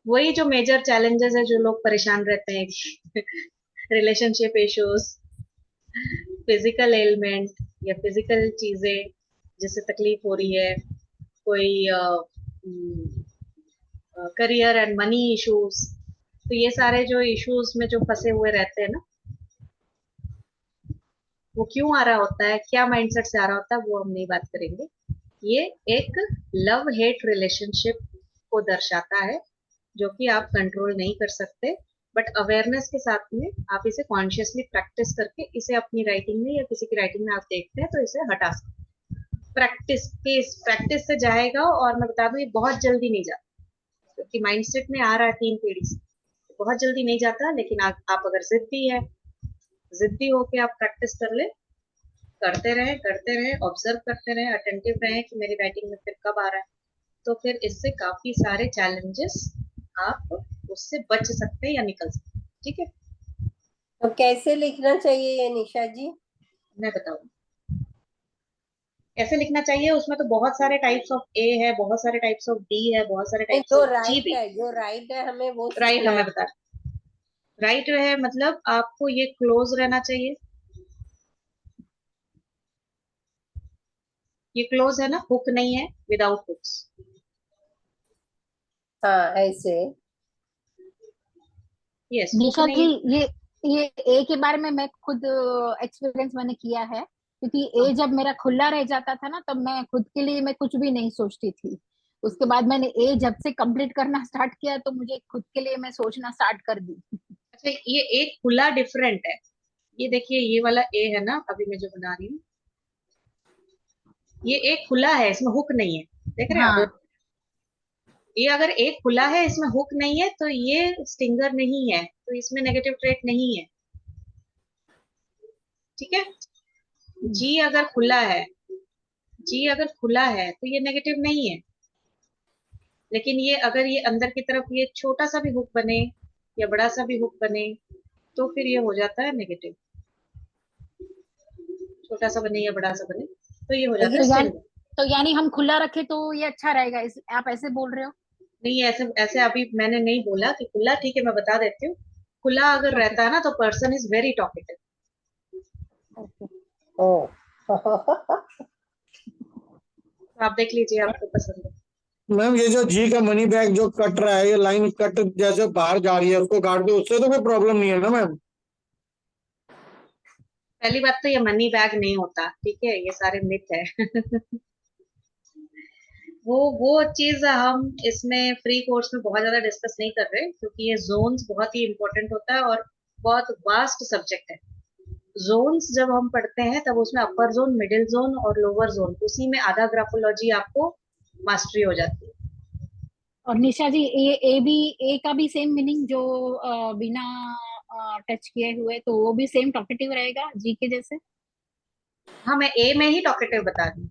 वही जो मेजर चैलेंजेस है जो लोग परेशान रहते हैं रिलेशनशिप इश्यूज, फिजिकल एलिमेंट या फिजिकल चीजें जिससे तकलीफ हो रही है, कोई करियर एंड मनी इश्यूज, तो ये सारे जो इश्यूज में जो फंसे हुए रहते हैं ना, वो क्यों आ रहा होता है, क्या माइंडसेट से आ रहा होता है, वो हम नहीं बात करेंगे। ये एक लव हेट रिलेशनशिप को दर्शाता है जो कि आप कंट्रोल नहीं कर सकते, बट अवेयरनेस के साथ में आप इसे कॉन्शियसली प्रैक्टिस करके इसे अपनी राइटिंग में या किसी की राइटिंग में आप देखते हैं तो इसे हटा सकते। प्रैक्टिस से जाएगा, और मैं बता दूं ये बहुत जल्दी नहीं जाता, क्योंकि माइंडसेट में आ रहा है 3 पीढ़ी से, बहुत जल्दी नहीं जाता। लेकिन आप अगर जिद्दी होके आप प्रैक्टिस कर ले, करते रहे, ऑब्जर्व करते रहे, अटेंटिव रहे कि मेरी राइटिंग में फिर कब आ रहा है, तो फिर इससे काफी सारे चैलेंजेस आप उससे बच सकते हैं या निकल सकते हैं, ठीक है। तो कैसे लिखना चाहिए ये निशा जी? मैं बताऊँ कैसे लिखना चाहिए, उसमें तो बहुत सारे टाइप्स ऑफ ए है, बहुत सारे टाइप्स ऑफ डी है, बहुत सारे टाइप्स जो ऑफ जी राइट भी। है, जो राइट है हमें वो राइट सीखना हमें है। बता, राइट है मतलब आपको ये क्लोज रहना चाहिए, ये क्लोज है ना, हुक नहीं है, विदाउट हुक्स। हाँ ऐसे। यस, हुक निशा जी, नहीं। ये ए के बारे में मैं खुद एक्सपीरियंस मैंने किया है, क्योंकि ए जब मेरा खुला रह जाता था ना, तब मैं खुद के लिए मैं कुछ भी नहीं सोचती थी। उसके बाद मैंने ए जब से कंप्लीट करना स्टार्ट किया तो मुझे खुद के लिए मैं सोचना स्टार्ट कर दी। अच्छा, ये एक खुला डिफरेंट है, ये देखिए ये वाला ए है ना, अभी मैं जो बना रही हूँ, ये एक खुला है, इसमें हुक नहीं है, देख रहे हैं हाँ, आप। ये अगर एक खुला है इसमें हुक नहीं है तो ये स्टिंगर नहीं है, तो इसमें नेगेटिव ट्रेट नहीं है, ठीक है। जी अगर खुला है, जी अगर खुला है तो ये नेगेटिव नहीं है, लेकिन ये अगर ये अंदर की तरफ ये छोटा सा भी हुक बने या बड़ा सा भी हुक बने तो फिर ये हो जाता है नेगेटिव, छोटा सा बने या बड़ा सा बने तो ये हो जाता है तो यानी स्टिंगर। तो यानी हम खुला रखे तो ये अच्छा रहेगा, आप ऐसे बोल रहे हो? नहीं, ऐसे ऐसे अभी मैंने नहीं बोला कि खुला, ठीक है मैं बता देती हूँ। खुला अगर ओके, रहता है ना तो person is very talkative, okay. ओ तो आप देख लीजिए आपको पसंद है। मैम ये जो जी का मनी बैग जो कट रहा है, ये लाइन कट जैसे बाहर जा रही है, उसको काट दो, उससे तो कोई प्रॉब्लम नहीं है ना मैम? पहली बात तो ये मनी बैग नहीं होता, ठीक है, ये सारे मिथ है वो चीज हम इसमें फ्री कोर्स में बहुत ज्यादा डिस्कस नहीं कर रहे, क्योंकि ये जोन्स बहुत ही इंपॉर्टेंट होता है और बहुत वास्ट सब्जेक्ट है। जोन्स जब हम पढ़ते हैं तब उसमें अपर जोन, मिडिल जोन और लोअर जोन, उसी में आधा ग्राफोलॉजी आपको मास्टरी हो जाती है। और निशा जी, ये ए का भी सेम मीनिंग जो बिना टच किए हुए, तो वो भी सेम टॉकेटिव रहेगा जी के जैसे? हाँ, मैं ए में ही टॉकेटिव बता दी।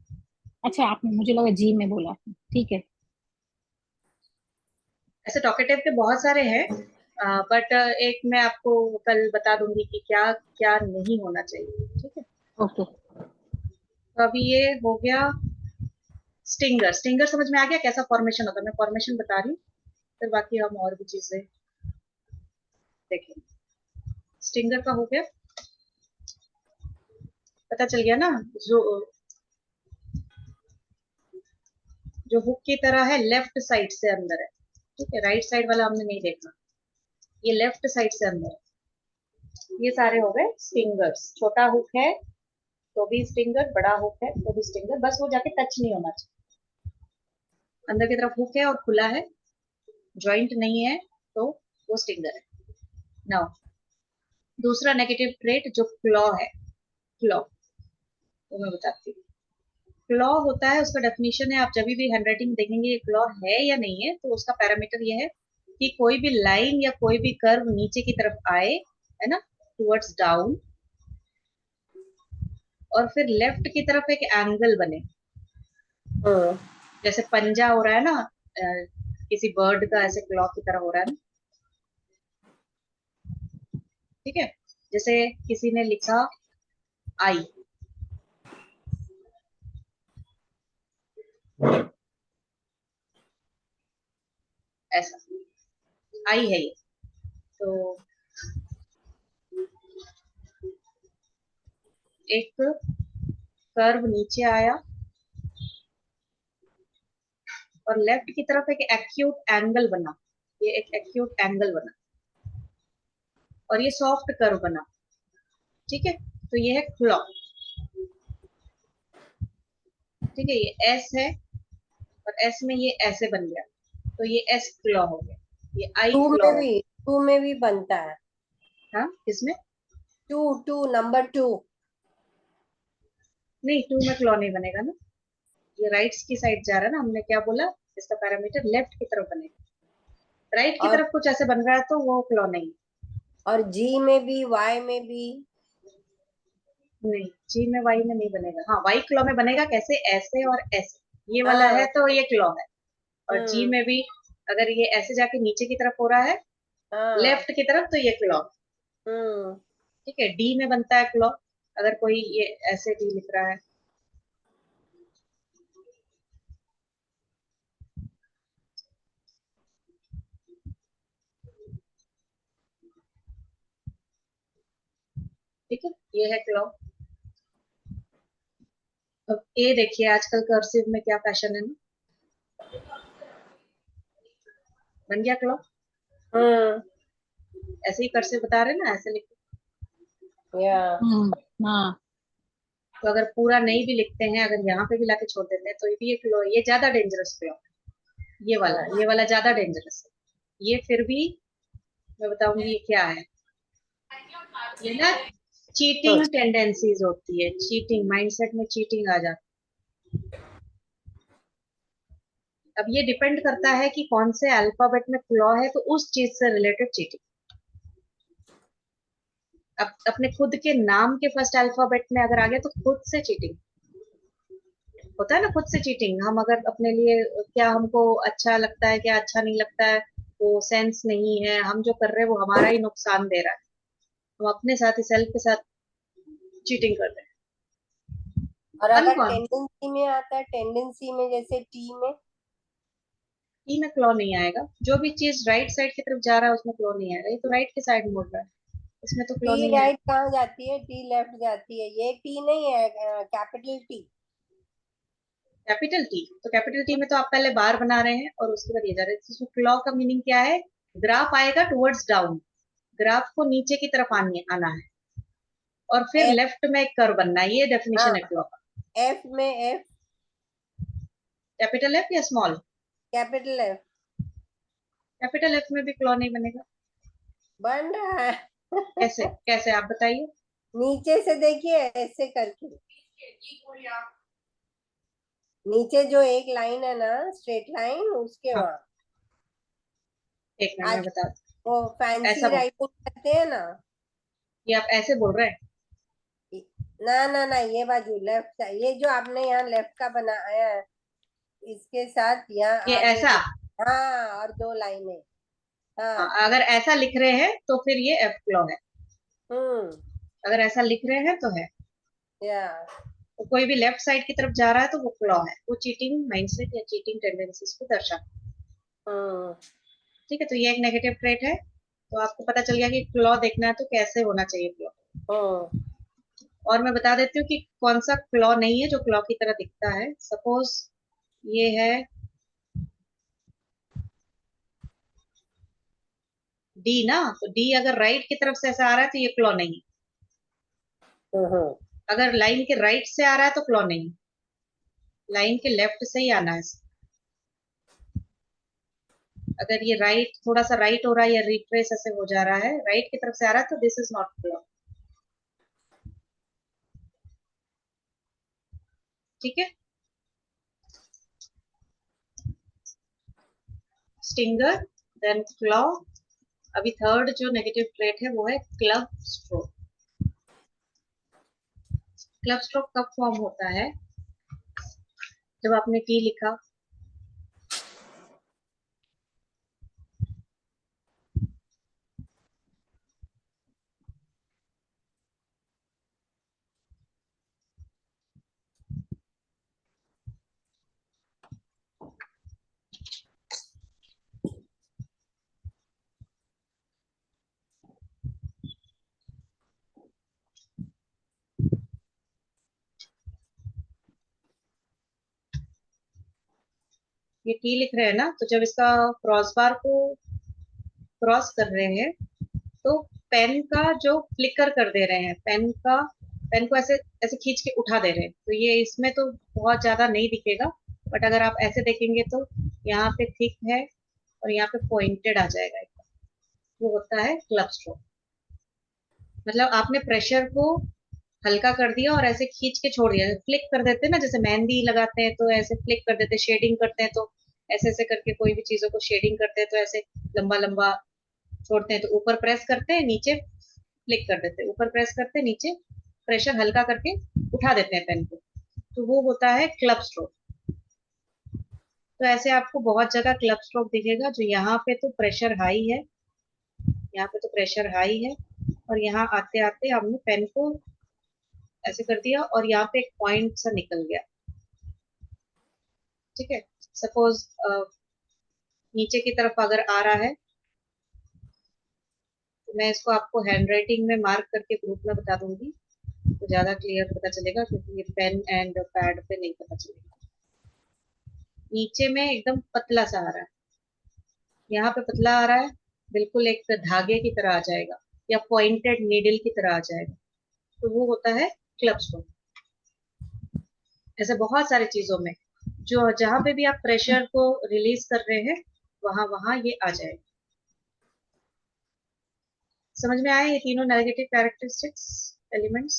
अच्छा, आपने मुझे लगा जी में बोला, ठीक है। ऐसे टॉकेटिव के बहुत सारे हैं, बट एक मैं आपको कल बता दूंगी कि क्या क्या नहीं होना चाहिए, ठीक है। ओके। तो अभी ये हो गया स्टिंगर। स्टिंगर समझ में आ गया कैसा फॉर्मेशन होता है, मैं फॉर्मेशन बता रही हूँ, फिर बाकी हम और भी चीजें देखें। स्टिंगर का हो गया, पता चल गया ना, जो जो हुक की तरह है लेफ्ट साइड से अंदर है, ठीक है, राइट साइड वाला हमने नहीं देखा, ये लेफ्ट साइड से अंदर है। ये सारे हो गए स्टिंगर्स। छोटा हुक है तो भी स्टिंगर, बड़ा हुक है तो भी स्टिंगर, बस वो जाके टच नहीं होना चाहिए। अंदर की तरफ हुक है और खुला है, जॉइंट नहीं है, तो वो स्टिंगर है। नाउ दूसरा नेगेटिव ट्रेट जो क्लॉ है, क्लॉ वो मैं बताती हूँ। क्लॉ होता है, उसका डेफिनेशन है, आप जब भी हैंडराइटिंग देखेंगे ये क्लॉ है या नहीं है, तो उसका पैरामीटर ये है कि कोई भी लाइन या कोई भी कर्व नीचे की तरफ आए, है ना, टुवर्ड्स डाउन, और फिर लेफ्ट की तरफ एक एंगल बने, जैसे पंजा हो रहा है ना, किसी बर्ड का ऐसे क्लॉ की तरह हो रहा है ना, ठीक है। जैसे किसी ने लिखा आई, ऐसा आई है ये, तो एक कर्व नीचे आया और लेफ्ट की तरफ एक एक्यूट एंगल बना, ये एक एक्यूट एंगल बना और ये सॉफ्ट कर्व बना, ठीक है। तो ये है क्लॉ, ठीक है, ये एस है और एस में ये ऐसे बन गया, तो ये एस क्लॉ हो गया, ये आई क्लॉ हो गया। टू में भी बनता है। हाँ, किसमें? Two two number 2। नहीं, टू में क्लॉ नहीं बनेगा ना, ये राइट्स की साइड जा रहा है ना, हमने क्या बोला, इसका पैरामीटर लेफ्ट की तरफ बनेगा, राइट की और तरफ कुछ ऐसे बन रहा है तो वो क्लॉ नहीं। और जी में भी, वाई में भी। नहीं, जी में वाई में नहीं बनेगा। हाँ, वाई क्लॉ में बनेगा, कैसे, ऐसे और ऐसे, ये वाला है हाँ। तो ये क्लॉ है। और जी हम्म। में भी अगर ये ऐसे जाके नीचे की तरफ हो रहा है, हाँ। लेफ्ट की तरफ, तो ये क्लॉ, हम्म। ठीक है। डी में बनता है क्लॉ, अगर कोई ये ऐसे डी लिख रहा है, ठीक है, ये है क्लॉ। अब ए देखिए, आजकल कर्सिव में क्या फैशन है ना, बन गया क्लॉ, हम्म। ऐसे ही कर्सिव बता रहे हैं ना, ऐसे लिख, या हाँ तो अगर पूरा नहीं भी लिखते हैं, अगर यहाँ पे भी लाके छोड़ देते हैं, तो ये भी एक क्लॉ, ये ज्यादा डेंजरस क्लॉ, ये वाला ज्यादा डेंजरस है। ये फिर भी मैं बताऊंगी ये क्या है, ये ना चीटिंग टेंडेंसीज होती है, चीटिंग माइंडसेट में चीटिंग आ जाती है। अब ये डिपेंड करता है कि कौन से अल्फाबेट में क्लॉ है, तो उस चीज से रिलेटेड चीटिंग। अब अपने खुद के नाम के फर्स्ट अल्फाबेट में अगर आ गया तो खुद से चीटिंग होता है ना, खुद से चीटिंग। हम अगर अपने लिए, क्या हमको अच्छा लगता है, क्या अच्छा नहीं लगता है, वो सेंस नहीं है, हम जो कर रहे हैं वो हमारा ही नुकसान दे रहा है, हम अपने साथ ही, सेल्फ के साथ चीटिंग कर रहे और हैं। अगर अनकॉन टेंडेंसी में आता है, टेंडेंसी में जैसे टी में। टी में क्लॉ नहीं आएगा, जो भी चीज राइट साइड की तरफ जा रहा है उसमें क्लॉ नहीं आएगा, ये तो राइट की साइड मुड़ रहा है, इसमें तो क्लॉ टी नहीं राइट आएगा। कहाँ जाती है, टी लेफ्ट जाती है, ये टी नहीं है, कैपिटल टी। कैपिटल टी, तो कैपिटल टी में तो आप पहले बार बना रहे हैं और उसके बाद ये जा रहे हैं, इसमें क्लॉ का मीनिंग क्या है, ग्राफ आएगा टुवर्ड्स डाउन, ग्राफ को नीचे की तरफ आना है, और फिर एफ। लेफ्ट में एक कर्व बनना है, ये डेफिनेशन है हाँ, क्लॉ का। एफ में, एफ कैपिटल एफ या small? Capital F capital F में भी क्लॉ नहीं बनेगा। बन रहा है। कैसे कैसे आप बताइए। नीचे से देखिए, ऐसे करके नीचे जो एक लाइन है ना, स्ट्रेट लाइन, उसके हाँ, वहां एक मिनट आज में बता, वो फैंसी ऐसा बोल, राइटिंग करते हैं ना। ये आप ऐसे बोल रहे हैं? ना ना ना, ये बाजू लेफ्ट, ये जो आपने यहाँ लेफ्ट का बनाया है, इसके साथ यहाँ ये आगे ऐसा? हाँ, और 2 लाइनें। हाँ, हाँ। अगर ऐसा लिख रहे हैं तो फिर ये एफ क्लॉ है, हम्म। अगर ऐसा लिख रहे हैं तो है। या तो कोई भी लेफ्ट साइड की तरफ जा रहा है तो वो क्लॉ है, वो चीटिंग माइंडसेट या चीटिंग टेंडेंसीज को दर्शा, हम्म। ठीक है। तो ये एक नेगेटिव ट्रेट है, तो आपको पता चल गया कि क्लॉ देखना है तो कैसे होना चाहिए क्लॉ। हम्म। और मैं बता देती हूँ कि कौन सा क्लॉ नहीं है जो क्लॉ की तरह दिखता है। सपोज ये है डी ना, तो डी अगर राइट की तरफ से ऐसा आ रहा है तो ये क्लॉ नहीं है। अगर लाइन के राइट से आ रहा है तो क्लॉ नहीं, लाइन के लेफ्ट से ही आना है। अगर ये राइट, थोड़ा सा राइट हो रहा है या रिट्रेस ऐसे हो जा रहा है, राइट की तरफ से आ रहा है, तो दिस इज नॉट क्लॉ। ठीक है। Stinger, then claw. अभी थर्ड जो नेगेटिव ट्रेट है वो है क्लब स्ट्रोक। क्लब स्ट्रोक कब फॉर्म होता है? जब आपने टी लिखा, ये टी लिख रहे हैं ना, तो जब इसका क्रॉस बार को क्रॉस कर रहे हैं तो पेन का जो फ्लिकर कर दे रहे हैं, पेन को ऐसे ऐसे खींच के उठा दे रहे हैं, तो ये इसमें तो बहुत ज्यादा नहीं दिखेगा, बट अगर आप ऐसे देखेंगे तो यहाँ पे थिक है और यहाँ पे पॉइंटेड आ जाएगा एकदम। वो होता है क्लब स्ट्रोक। मतलब आपने प्रेशर को हल्का कर दिया और ऐसे खींच के छोड़ दिया, फ्लिक कर देते हैं ना, जैसे मेहंदी लगाते हैं तो ऐसे फ्लिक कर देते हैं, शेडिंग करते हैं तो ऐसे ऐसे करके कोई भी चीजों को शेडिंग करते हैं तो ऐसे लंबा लंबा छोड़ते हैं, तो ऊपर प्रेस करते हैं, नीचे फ्लिक कर देते हैं, ऊपर प्रेस करते हैं, नीचे प्रेशर हल्का करके उठा देते हैं पेन को, तो वो होता है क्लब स्ट्रोक। तो ऐसे आपको बहुत जगह क्लब स्ट्रोक दिखेगा, जो यहाँ पे तो प्रेशर हाई है, यहाँ पे तो प्रेशर हाई है, और यहाँ आते आते हमने पेन को ऐसे कर दिया और यहाँ पे एक पॉइंट सा निकल गया। ठीक है। सपोज नीचे की तरफ अगर आ रहा है तो मैं इसको आपको हैंड राइटिंग में मार्क करके ग्रुप में बता दूंगी, तो ज्यादा क्लियर पता चलेगा, क्योंकि ये पेन एंड पैड पे नहीं पता चलेगा। नीचे में एकदम पतला सा आ रहा है, यहाँ पे पतला आ रहा है, बिल्कुल एक धागे की तरह आ जाएगा या पॉइंटेड नीडल की तरह आ जाएगा, तो वो होता है क्लब स्ट्रोक। ऐसे बहुत सारी चीजों में जो जहां पे भी आप प्रेशर को रिलीज कर रहे हैं वहां वहां ये आ जाएगा। समझ में आए ये तीनों नेगेटिव कैरेक्टरिस्टिक्स एलिमेंट्स?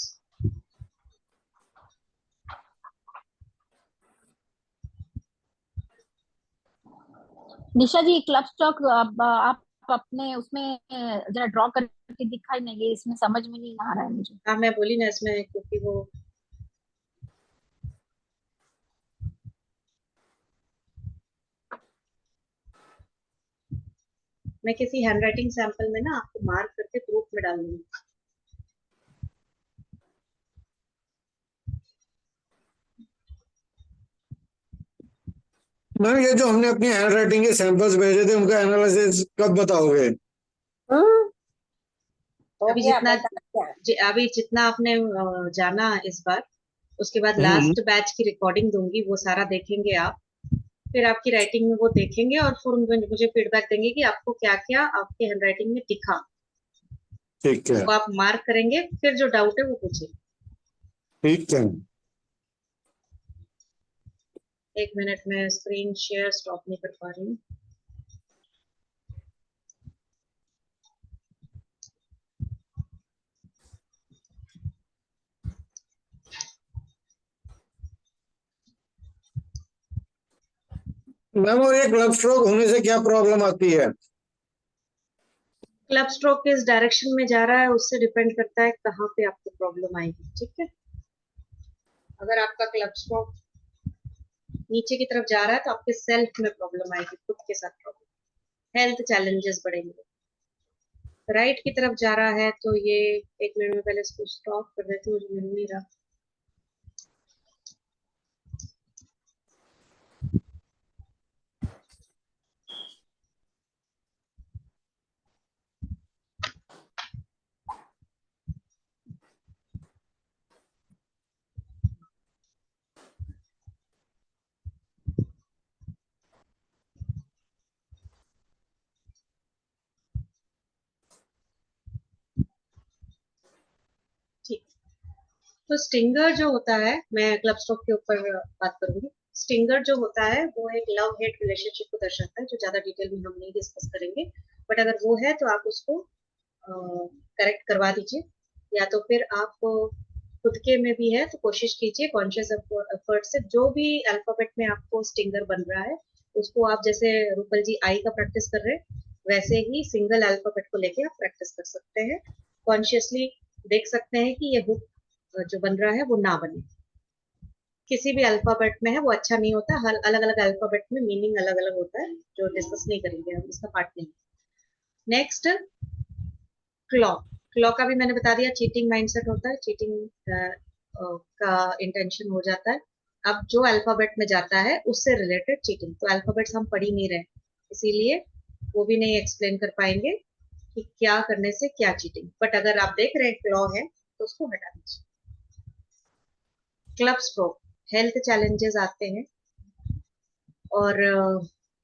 निशा जी, क्लब स्टॉक आप अपने उसमें जरा ड्रॉ करके दिखाई नहीं, ये इसमें समझ में नहीं आ रहा है मुझे। हाँ मैं बोली ना इसमें, क्योंकि वो मैं किसी हैंडराइटिंग सैंपल में ना आपको मार्क करके ग्रुप में डालूंगी। मैम ये जो हमने अपनी हैंड राइटिंग के सैंपल्स भेजे थे उनका एनालिसिस कब बताओगे? हो अभी गया, जितना बता क्या? अभी जितना आपने जाना इस बार, उसके बाद हम्म। लास्ट बैच की रिकॉर्डिंग दूंगी, वो सारा देखेंगे आप, फिर आपकी राइटिंग में वो देखेंगे और फिर मुझे फीडबैक देंगे कि आपको क्या क्या आपके हैंडराइटिंग में दिखा, ठीक है। उसको आप मार्क करेंगे, फिर जो डाउट है वो पूछिए। ठीक है। एक मिनट में स्क्रीन शेयर स्टॉप नहीं कर पा रही हूँ। मैम और ये क्लब स्ट्रोक होने से क्या प्रॉब्लम आती है? क्लब स्ट्रोक किस डायरेक्शन में जा रहा है उससे डिपेंड करता है कहाँ पे आपको प्रॉब्लम आएगी। ठीक है। अगर आपका क्लब स्ट्रोक नीचे की तरफ जा रहा है तो आपके सेल्फ में प्रॉब्लम आएगी, खुद के साथ प्रॉब्लम, हेल्थ चैलेंजेस बढ़ेंगे। राइट की तरफ जा रहा है तो ये, एक मिनट में पहले इसको स्टॉप कर देती हूँ, मुझे मिल नहीं रहा। ठीक। तो स्टिंगर जो होता है, मैं क्लब स्ट्रोक के ऊपर बात करूंगी। स्टिंगर जो होता है वो एक लव हेट रिलेशनशिप को दर्शाता है, जो ज्यादा डिटेल में हम नहीं डिस्कस करेंगे, बट अगर वो है तो आप उसको करेक्ट करवा दीजिए, या तो फिर आप खुद के में भी है तो कोशिश कीजिए कॉन्शियस एफर्ट से, जो भी अल्फाबेट में आपको स्टिंगर बन रहा है उसको आप, जैसे रूपल जी आई का प्रैक्टिस कर रहे हैं, वैसे ही सिंगल अल्फाबेट को लेके आप प्रैक्टिस कर सकते हैं। कॉन्शियसली देख सकते हैं कि ये हुक जो बन रहा है वो ना बने। किसी भी अल्फाबेट में है वो अच्छा नहीं होता, हर अलग अलग अल्फाबेट में मीनिंग अलग अलग होता है, जो डिस्कस नहीं करेंगे हम, इसका पार्ट नहीं। Next claw. क्लॉ का भी मैंने बता दिया, चीटिंग माइंडसेट होता है, चीटिंग का इंटेंशन हो जाता है। अब जो अल्फाबेट में जाता है उससे रिलेटेड चीटिंग, तो अल्फाबेट्स हम पढ़ ही नहीं रहे, इसीलिए वो भी नहीं एक्सप्लेन कर पाएंगे कि क्या करने से क्या चीटिंग, बट अगर आप देख रहे हैं क्लॉ है तो उसको हटा दीजिए। क्लब स्ट्रोक, हेल्थ चैलेंजेस आते हैं, और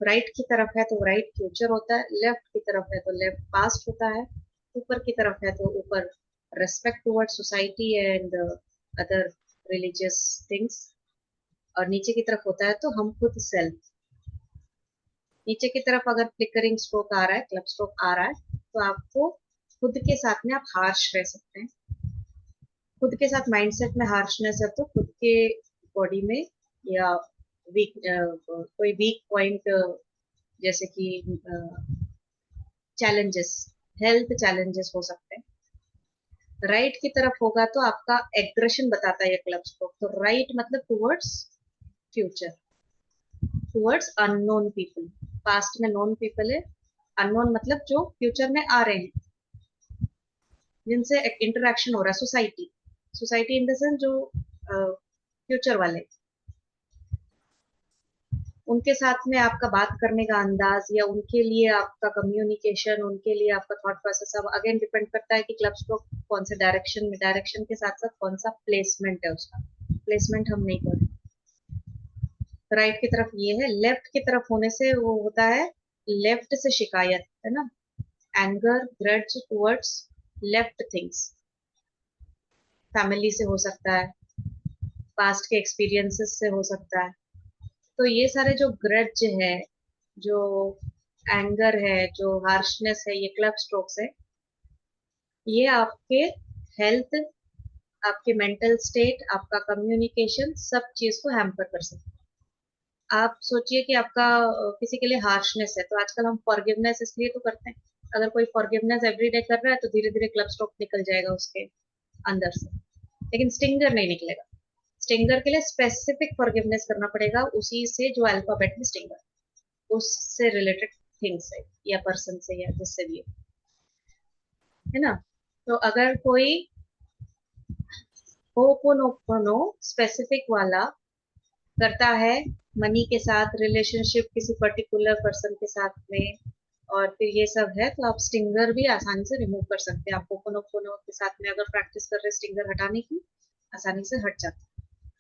राइट की तरफ है तो राइट फ्यूचर होता है, लेफ्ट की तरफ है तो लेफ्ट पास्ट होता है, ऊपर की तरफ है तो ऊपर respect toward society and other religious things, और नीचे की तरफ होता है तो हम खुद सेल्फ। नीचे की तरफ अगर फ्लिकरिंग स्ट्रोक आ रहा है, क्लब स्ट्रोक आ रहा है, तो आपको खुद के साथ में आप हार्श रह सकते हैं। खुद के साथ माइंडसेट में हार्शनेस है तो खुद के बॉडी में या वीक कोई वीक पॉइंट, जैसे कि चैलेंजेस, हेल्थ चैलेंजेस हो सकते हैं। राइट की तरफ होगा तो आपका एग्रेशन बताता है ये क्लब स्ट्रोक, तो राइट मतलब towards future, towards unknown people. Past में नोन पीपल है, अननोन मतलब जो फ्यूचर में आ रहे हैं, जिनसे इंटरेक्शन हो रहा है, society, society in the sense जो फ्यूचर वाले, उनके साथ में आपका बात करने का अंदाज या उनके लिए आपका कम्युनिकेशन, उनके लिए आपका थॉट प्रोसेस, सब अगेन डिपेंड करता है कि क्लब स्ट्रोक कौन से डायरेक्शन में, डायरेक्शन के साथ साथ कौन सा प्लेसमेंट है उसका, प्लेसमेंट हम नहीं कर। राइट की तरफ ये है, लेफ्ट की तरफ होने से वो होता है लेफ्ट से शिकायत, है ना, anger, grudge towards left things, family से हो सकता है, पास्ट के एक्सपीरियंसेस से हो सकता है। तो ये सारे जो ग्रज है, जो एंगर है, जो हार्शनेस है, ये क्लब स्ट्रोक्स है, ये आपके हेल्थ, आपके मेंटल स्टेट, आपका कम्युनिकेशन, सब चीज को हैम्पर कर सकते हैं। आप सोचिए कि आपका किसी के लिए हार्शनेस है, तो आजकल हम फॉरगिवनेस इसलिए तो करते हैं, अगर कोई फॉरगिवनेस एवरीडे कर रहा है तो धीरे धीरे क्लब स्ट्रोक निकल जाएगा उसके अंदर से, लेकिन स्टिंगर नहीं निकलेगा। स्टिंगर के लिए स्पेसिफिक फॉरगिवनेस करना पड़ेगा उसी से जो अल्फाबेट में स्टिंगर, उससे रिलेटेड थिंग्स है या पर्सन से या जिससे भी है ना। तो अगर कोई होपोनोपोनो स्पेसिफिक वाला करता है मनी के साथ, रिलेशनशिप किसी पर्टिकुलर पर्सन के साथ में, और फिर ये सब है, तो आप स्टिंगर भी आसानी से रिमूव कर सकते हैं। आप होपोनोपोनो के साथ में अगर प्रैक्टिस कर रहे हैं स्टिंगर हटाने की, आसानी से हट जाता है,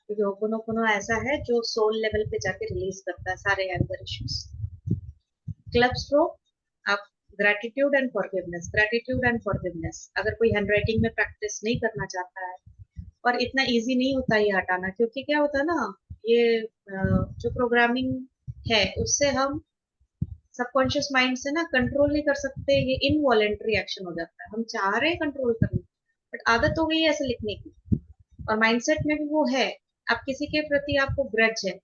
क्योंकि होपोनोपोनो ऐसा है जो सोल लेवल पे जाके रिलीज करता है सारे एंगर इश्यूज। क्लब स्ट्रोक, आप gratitude and forgiveness, gratitude and forgiveness, अगर कोई हैंडराइटिंग में प्रैक्टिस नहीं करना चाहता है, और इतना इजी नहीं होता ये हटाना, क्योंकि क्या होता है ना, ये जो प्रोग्रामिंग है उससे हम सबकॉन्शियस माइंड से ना कंट्रोल नहीं कर सकते, ये इनवॉलेंट्री एक्शन हो जाता है, हम चाह रहे हैं कंट्रोल करने, बट आदत हो गई है ऐसे लिखने की, और माइंडसेट में भी वो है, आप किसी के प्रति आपको ग्रज है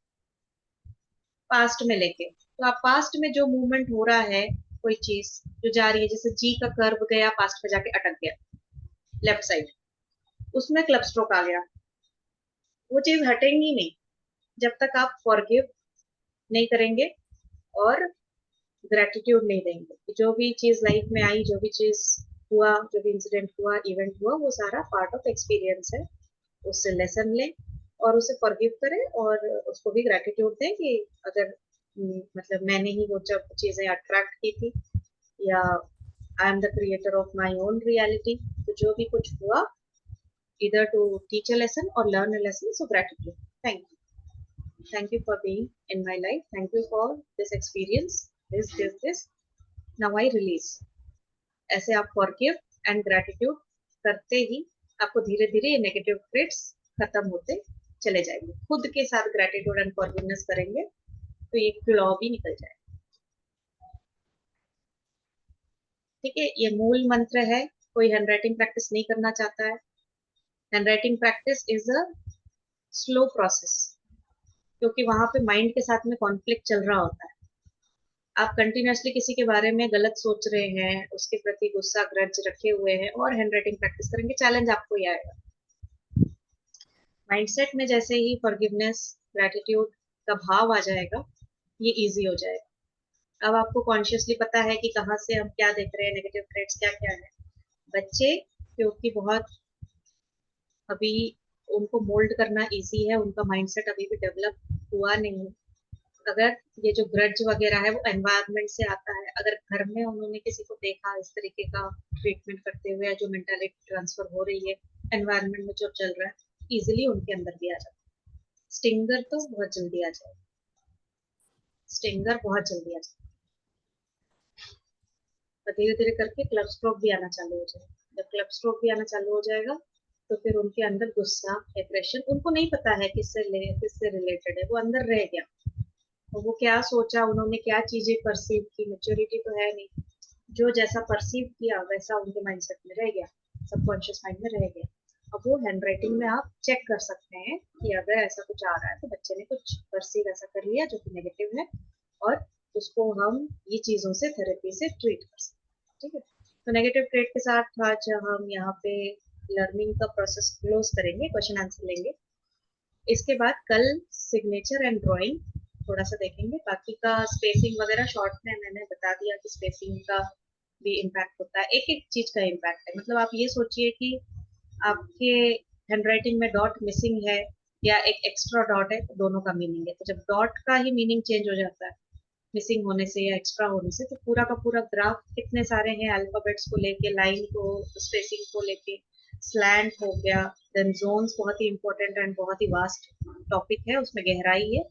पास्ट में लेके, तो आप पास्ट में जो मूवमेंट हो रहा है, कोई चीज जो जा रही है, जैसे जी का कर्व गया पास्ट में जाके अटक गया लेफ्ट साइड, उसमें क्लब स्ट्रोक आ गया, वो चीज हटेंगी नहीं जब तक आप फॉरगिव नहीं करेंगे और ग्रेटिट्यूड नहीं देंगे कि जो भी चीज लाइफ में आई, जो भी चीज हुआ, जो भी इंसिडेंट हुआ, इवेंट हुआ, वो सारा पार्ट ऑफ एक्सपीरियंस है, उससे लेसन लें और उसे फॉरगिव करें, और उसको भी ग्रेटिट्यूड दें कि अगर मतलब मैंने ही वो जब चीजें अट्रैक्ट की थी, या I am the creator of my own reality, तो जो भी कुछ हुआ, either to teach a lesson or learn a lesson, so gratitude. Thank you for being in my life, thank you for this experience, this now I release। ऐसे आप forgive and gratitude करते ही आपको धीरे धीरे ये नेगेटिव ट्रेट्स खत्म होते चले जाएंगे। खुद के साथ ग्रेटिट्यूड एंड फॉरगिवनेस करेंगे तो ये फ्लॉ भी निकल जाएगा। ठीक है, ये मूल मंत्र है। कोई हैंडराइटिंग प्रैक्टिस नहीं करना चाहता है, handwriting practice is a slow process, क्योंकि वहां पे माइंड के साथ में कॉन्फ्लिक्ट चल रहा होता है। आप कंटिन्यूअसली किसी के बारे में गलत सोच रहे हैं, उसके प्रति गुस्सा ग्रज रखे हुए हैं और हैंडराइटिंग प्रैक्टिस करेंगे, चैलेंज आपको ही आएगा। माइंडसेट में जैसे ही फॉरगिवनेस ग्रेटिट्यूड का भाव आ जाएगा, ये इजी हो जाएगा। अब आपको कॉन्शियसली पता है कि कहाँ से हम क्या देख रहे हैं, नेगेटिव ट्रेट्स क्या क्या है। बच्चे क्योंकि बहुत अभी उनको मोल्ड करना इजी है, उनका माइंडसेट अभी भी डेवलप हुआ नहीं। अगर ये जो ग्रज वगैरह है वो एनवायरनमेंट से आता है, अगर घर में उन्होंने किसी को देखा इस तरीके का ट्रीटमेंट करते हुए, जो मेंटालिटी ट्रांसफर हो रही है एनवायरनमेंट में जो चल रहा है, इजिली उनके अंदर भी आ जाता है। स्टिंगर तो बहुत जल्दी आ जाएगा, स्टिंगर बहुत जल्दी आ जाएगा, और धीरे धीरे करके क्लब स्ट्रोक भी आना चालू हो जाएगा। जब क्लब स्ट्रोक भी आना चालू हो जाएगा तो फिर उनके अंदर गुस्सा, डिप्रेशन, उनको नहीं पता है किससे रिलेटेड है, वो अंदर रह गया। और वो क्या सोचा, उन्होंने क्या चीजें परसीव की, मेच्योरिटी तो है नहीं, जो जैसा परसीव किया वैसा उनके माइंडसेट में रह गया, सबकॉन्शियस माइंड में रह गया। अब वो हैंडराइटिंग में आप चेक कर सकते हैं कि अगर ऐसा कुछ आ रहा है तो बच्चे ने कुछ परसीव ऐसा कर लिया जो कि नेगेटिव है, और उसको हम ये चीजों से थेरेपी से ट्रीट कर सकते हैं। ठीक है, तो नेगेटिव ट्रेट के साथ आज हम यहाँ पे लर्निंग का प्रोसेस क्लोज करेंगे, क्वेश्चन आंसर लेंगे। इसके बाद कल सिग्नेचर एंड ड्राइंग थोड़ा सा देखेंगे। बाकी का स्पेसिंग वगैरह शॉर्ट में मैंने बता दिया कि स्पेसिंग का भी इम्पैक्ट होता है, एक एक चीज का इम्पैक्ट है। मतलब आप ये सोचिए कि आपके हैंडराइटिंग में डॉट मिसिंग है या एक एक्स्ट्रा डॉट है, तो दोनों का मीनिंग है। तो जब डॉट का ही मीनिंग चेंज हो जाता है मिसिंग होने से या एक्स्ट्रा होने से, तो पूरा का पूरा ग्राफ कितने सारे हैं, अल्फाबेट्स को लेके, लाइन को, स्पेसिंग को लेके, स्लैंट हो गया, देन जोन्स बहुत ही इंपॉर्टेंट एंड बहुत ही वास्ट टॉपिक है, उसमें गहराई है।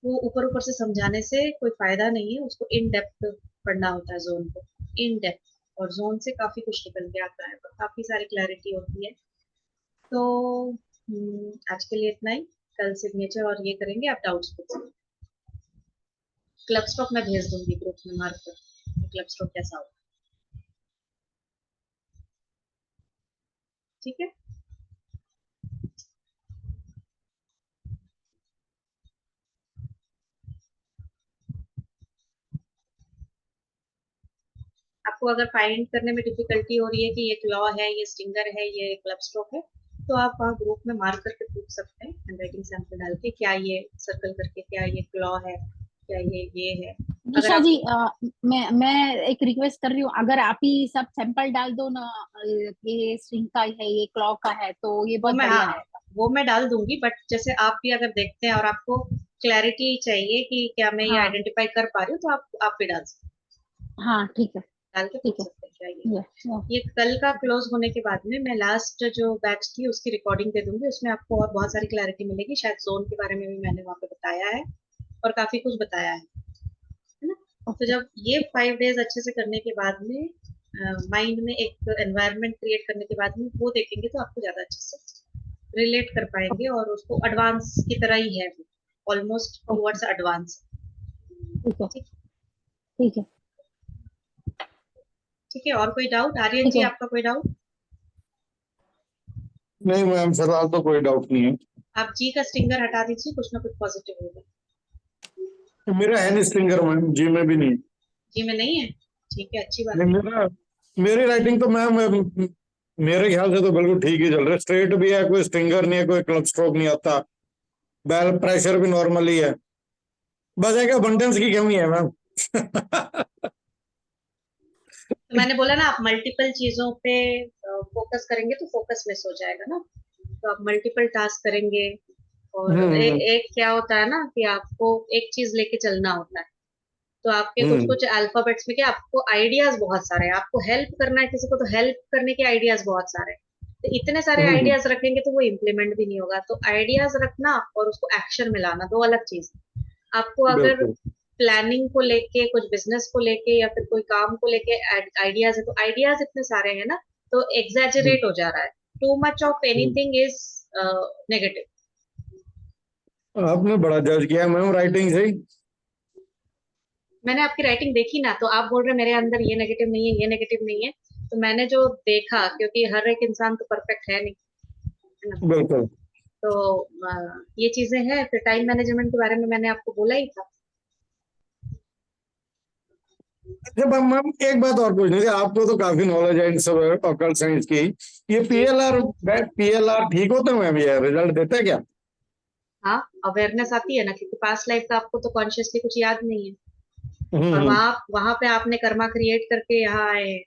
वो ऊपर ऊपर से समझाने से कोई फायदा नहीं है, उसको इन डेप्थ पढ़ना होता है जोन को, इन डेप्थ, और जोन से काफी कुछ निकल के आता है, तो काफी सारी क्लैरिटी होती है। तो आज के लिए इतना ही। कल सिग्नेचर और ये करेंगे, आप डाउट्स पूछिए। क्लब स्ट्रोक मैं भेज दूंगी ग्रुप में मार्क कर, क्लब स्ट्रोक कैसा होगा। ठीक है, आपको अगर फाइंड करने में डिफिकल्टी हो रही है कि ये क्लॉ है, ये स्टिंगर है, ये क्लब स्ट्रोक है, तो आप वहाँ ग्रुप में मार्क करके पूछ सकते हैं, हैंडराइटिंग सैंपल डाल के, क्या ये सर्कल करके, क्या ये क्लॉ है, क्या ये है। निशा जी, मैं एक रिक्वेस्ट कर रही हूँ, अगर आप ही सब सैंपल डाल दो ना, ये स्ट्रिंग का है, ये क्लॉ का है, तो ये बहुत बढ़िया है। वो मैं डाल दूंगी, बट जैसे आप भी अगर देखते हैं और आपको क्लैरिटी चाहिए कि क्या मैं ये आइडेंटिफाई कर पा रही हूँ, तो आप भी डाल सकते हैं। हाँ ठीक है, डाल के पूछ सकते हैं क्या ये ये कल का क्लोज होने के बाद में मैं लास्ट जो बैच थी उसकी रिकॉर्डिंग दे दूंगी, उसमें आपको और बहुत सारी क्लैरिटी मिलेगी। शायद जोन के बारे में भी मैंने वहाँ पे बताया है और काफी कुछ बताया है ना। तो जब ये 5 डेज अच्छे से करने के बाद में माइंड में एक एनवायरनमेंट क्रिएट करने के बाद में वो देखेंगे, तो आपको ज्यादा अच्छे से रिलेट कर पाएंगे, और उसको एडवांस की तरह ही है, ऑलमोस्ट टुवर्ड्स एडवांस। ठीक है, ठीक है। और कोई डाउट? आर्यन जी, आपका कोई डाउट? नहीं मैम, फिलहाल तो कोई डाउट नहीं है। आप जी का स्टिंगर हटा दीजिए, कुछ ना कुछ पॉजिटिव होगा। मेरा है नहीं स्टिंगर मैम, जी में भी नहीं। जी में नहीं है? ठीक है, अच्छी बात है। मेरी राइटिंग तो मैम मेरे ख्याल से तो बिल्कुल ठीक ही चल रहा है, स्ट्रेट भी है, कोई स्टिंगर नहीं है, कोई क्लब स्ट्रोक नहीं आता, बैल प्रेशर भी नॉर्मल ही है, बस एक अबंडेंस की कमी है मैम। तो मैंने बोला ना, आप मल्टीपल चीजों पे फोकस करेंगे तो फोकस मिस हो जाएगा ना, तो आप मल्टीपल टास्क करेंगे। और एक क्या होता है ना कि आपको एक चीज लेके चलना होता है, तो आपके कुछ कुछ अल्फाबेट्स में क्या, आपको आइडियाज बहुत सारे हैं, आपको हेल्प करना है किसी को तो हेल्प करने के आइडियाज बहुत सारे हैं, तो इतने सारे आइडियाज रखेंगे तो वो इम्प्लीमेंट भी नहीं होगा। तो आइडियाज रखना और उसको एक्शन में लाना दो अलग चीज। आपको अगर प्लानिंग को लेके, कुछ बिजनेस को लेके या फिर कोई काम को लेके आइडियाज है, तो आइडियाज इतने सारे हैं ना, तो एग्जैजरेट हो जा रहा है, too much of anything is negative. आपने बड़ा जज किया मैम राइटिंग से ही। मैंने आपकी राइटिंग देखी ना, तो आप बोल रहे मेरे अंदर ये नेगेटिव नहीं है, ये नेगेटिव नहीं है, तो मैंने जो देखा, क्योंकि हर एक इंसान तो परफेक्ट है नहीं, है ना, बिल्कुल। तो ये चीजें हैं। फिर टाइम मैनेजमेंट के बारे में मैंने आपको बोला ही था। अच्छा मैम एक बात और पूछनी थी, आपको तो काफी नॉलेज है इन सब ऑकल्ट साइंस की। ये पीएलआर ठीक होता है मैम, ये रिजल्ट देता है क्या? हाँ, अवेयरनेस आती है ना, क्योंकि पास्ट लाइफ का आपको तो कॉन्शियसली कुछ याद नहीं है, और हम्म वहां पे आपने कर्मा क्रिएट करके यहाँ आए हैं।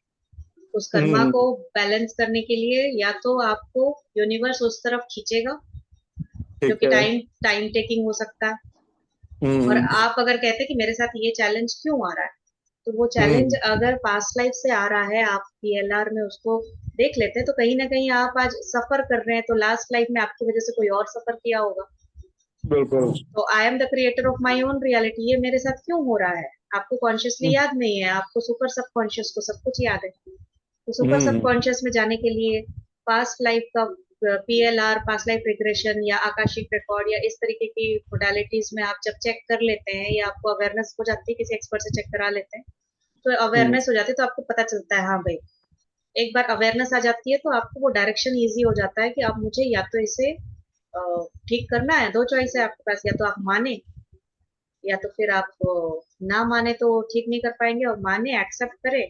उस कर्मा हम्म, को बैलेंस करने के लिए या तो आपको यूनिवर्स उस तरफ खींचेगा, जो ठीक कि है। टाइम टाइम टेकिंग हो सकता है। और हम्म आप अगर कहते कि मेरे साथ ये चैलेंज क्यों आ रहा है, तो वो चैलेंज हम्म, अगर पास्ट लाइफ से आ रहा है, आप पीएलआर में उसको देख लेते हैं, तो कहीं ना कहीं आप आज सफर कर रहे हैं, तो लास्ट लाइफ में आपकी वजह से कोई और सफर किया होगा। बिल्कुल। तो I am the creator of my own reality, ये मेरे साथ क्यों हो रहा है, आपको कॉन्शियसली याद नहीं है, आपको सुपर सबकॉन्शियस को सब कुछ याद है। तो सुपर हम्म सबकॉन्शियस में जाने के लिए पास्ट लाइफ का पीएलआर, पास्ट लाइफ रिग्रेशन या आकाशिक रिकॉर्ड या इस तरीके की मोडालिटीज में आप जब चेक कर लेते हैं, या आपको अवेयरनेस हो जाती है, किसी एक्सपर्ट से चेक करा लेते हैं, तो अवेयरनेस हो जाती है, तो आपको पता चलता है हाँ भाई, एक बार अवेयरनेस आ जाती है तो आपको वो डायरेक्शन इजी हो जाता है कि अब मुझे या तो इसे ठीक करना है। दो चॉइस है आपके पास, या तो आप माने, या तो फिर आप ना माने तो ठीक नहीं कर पाएंगे, और माने एक्सेप्ट करें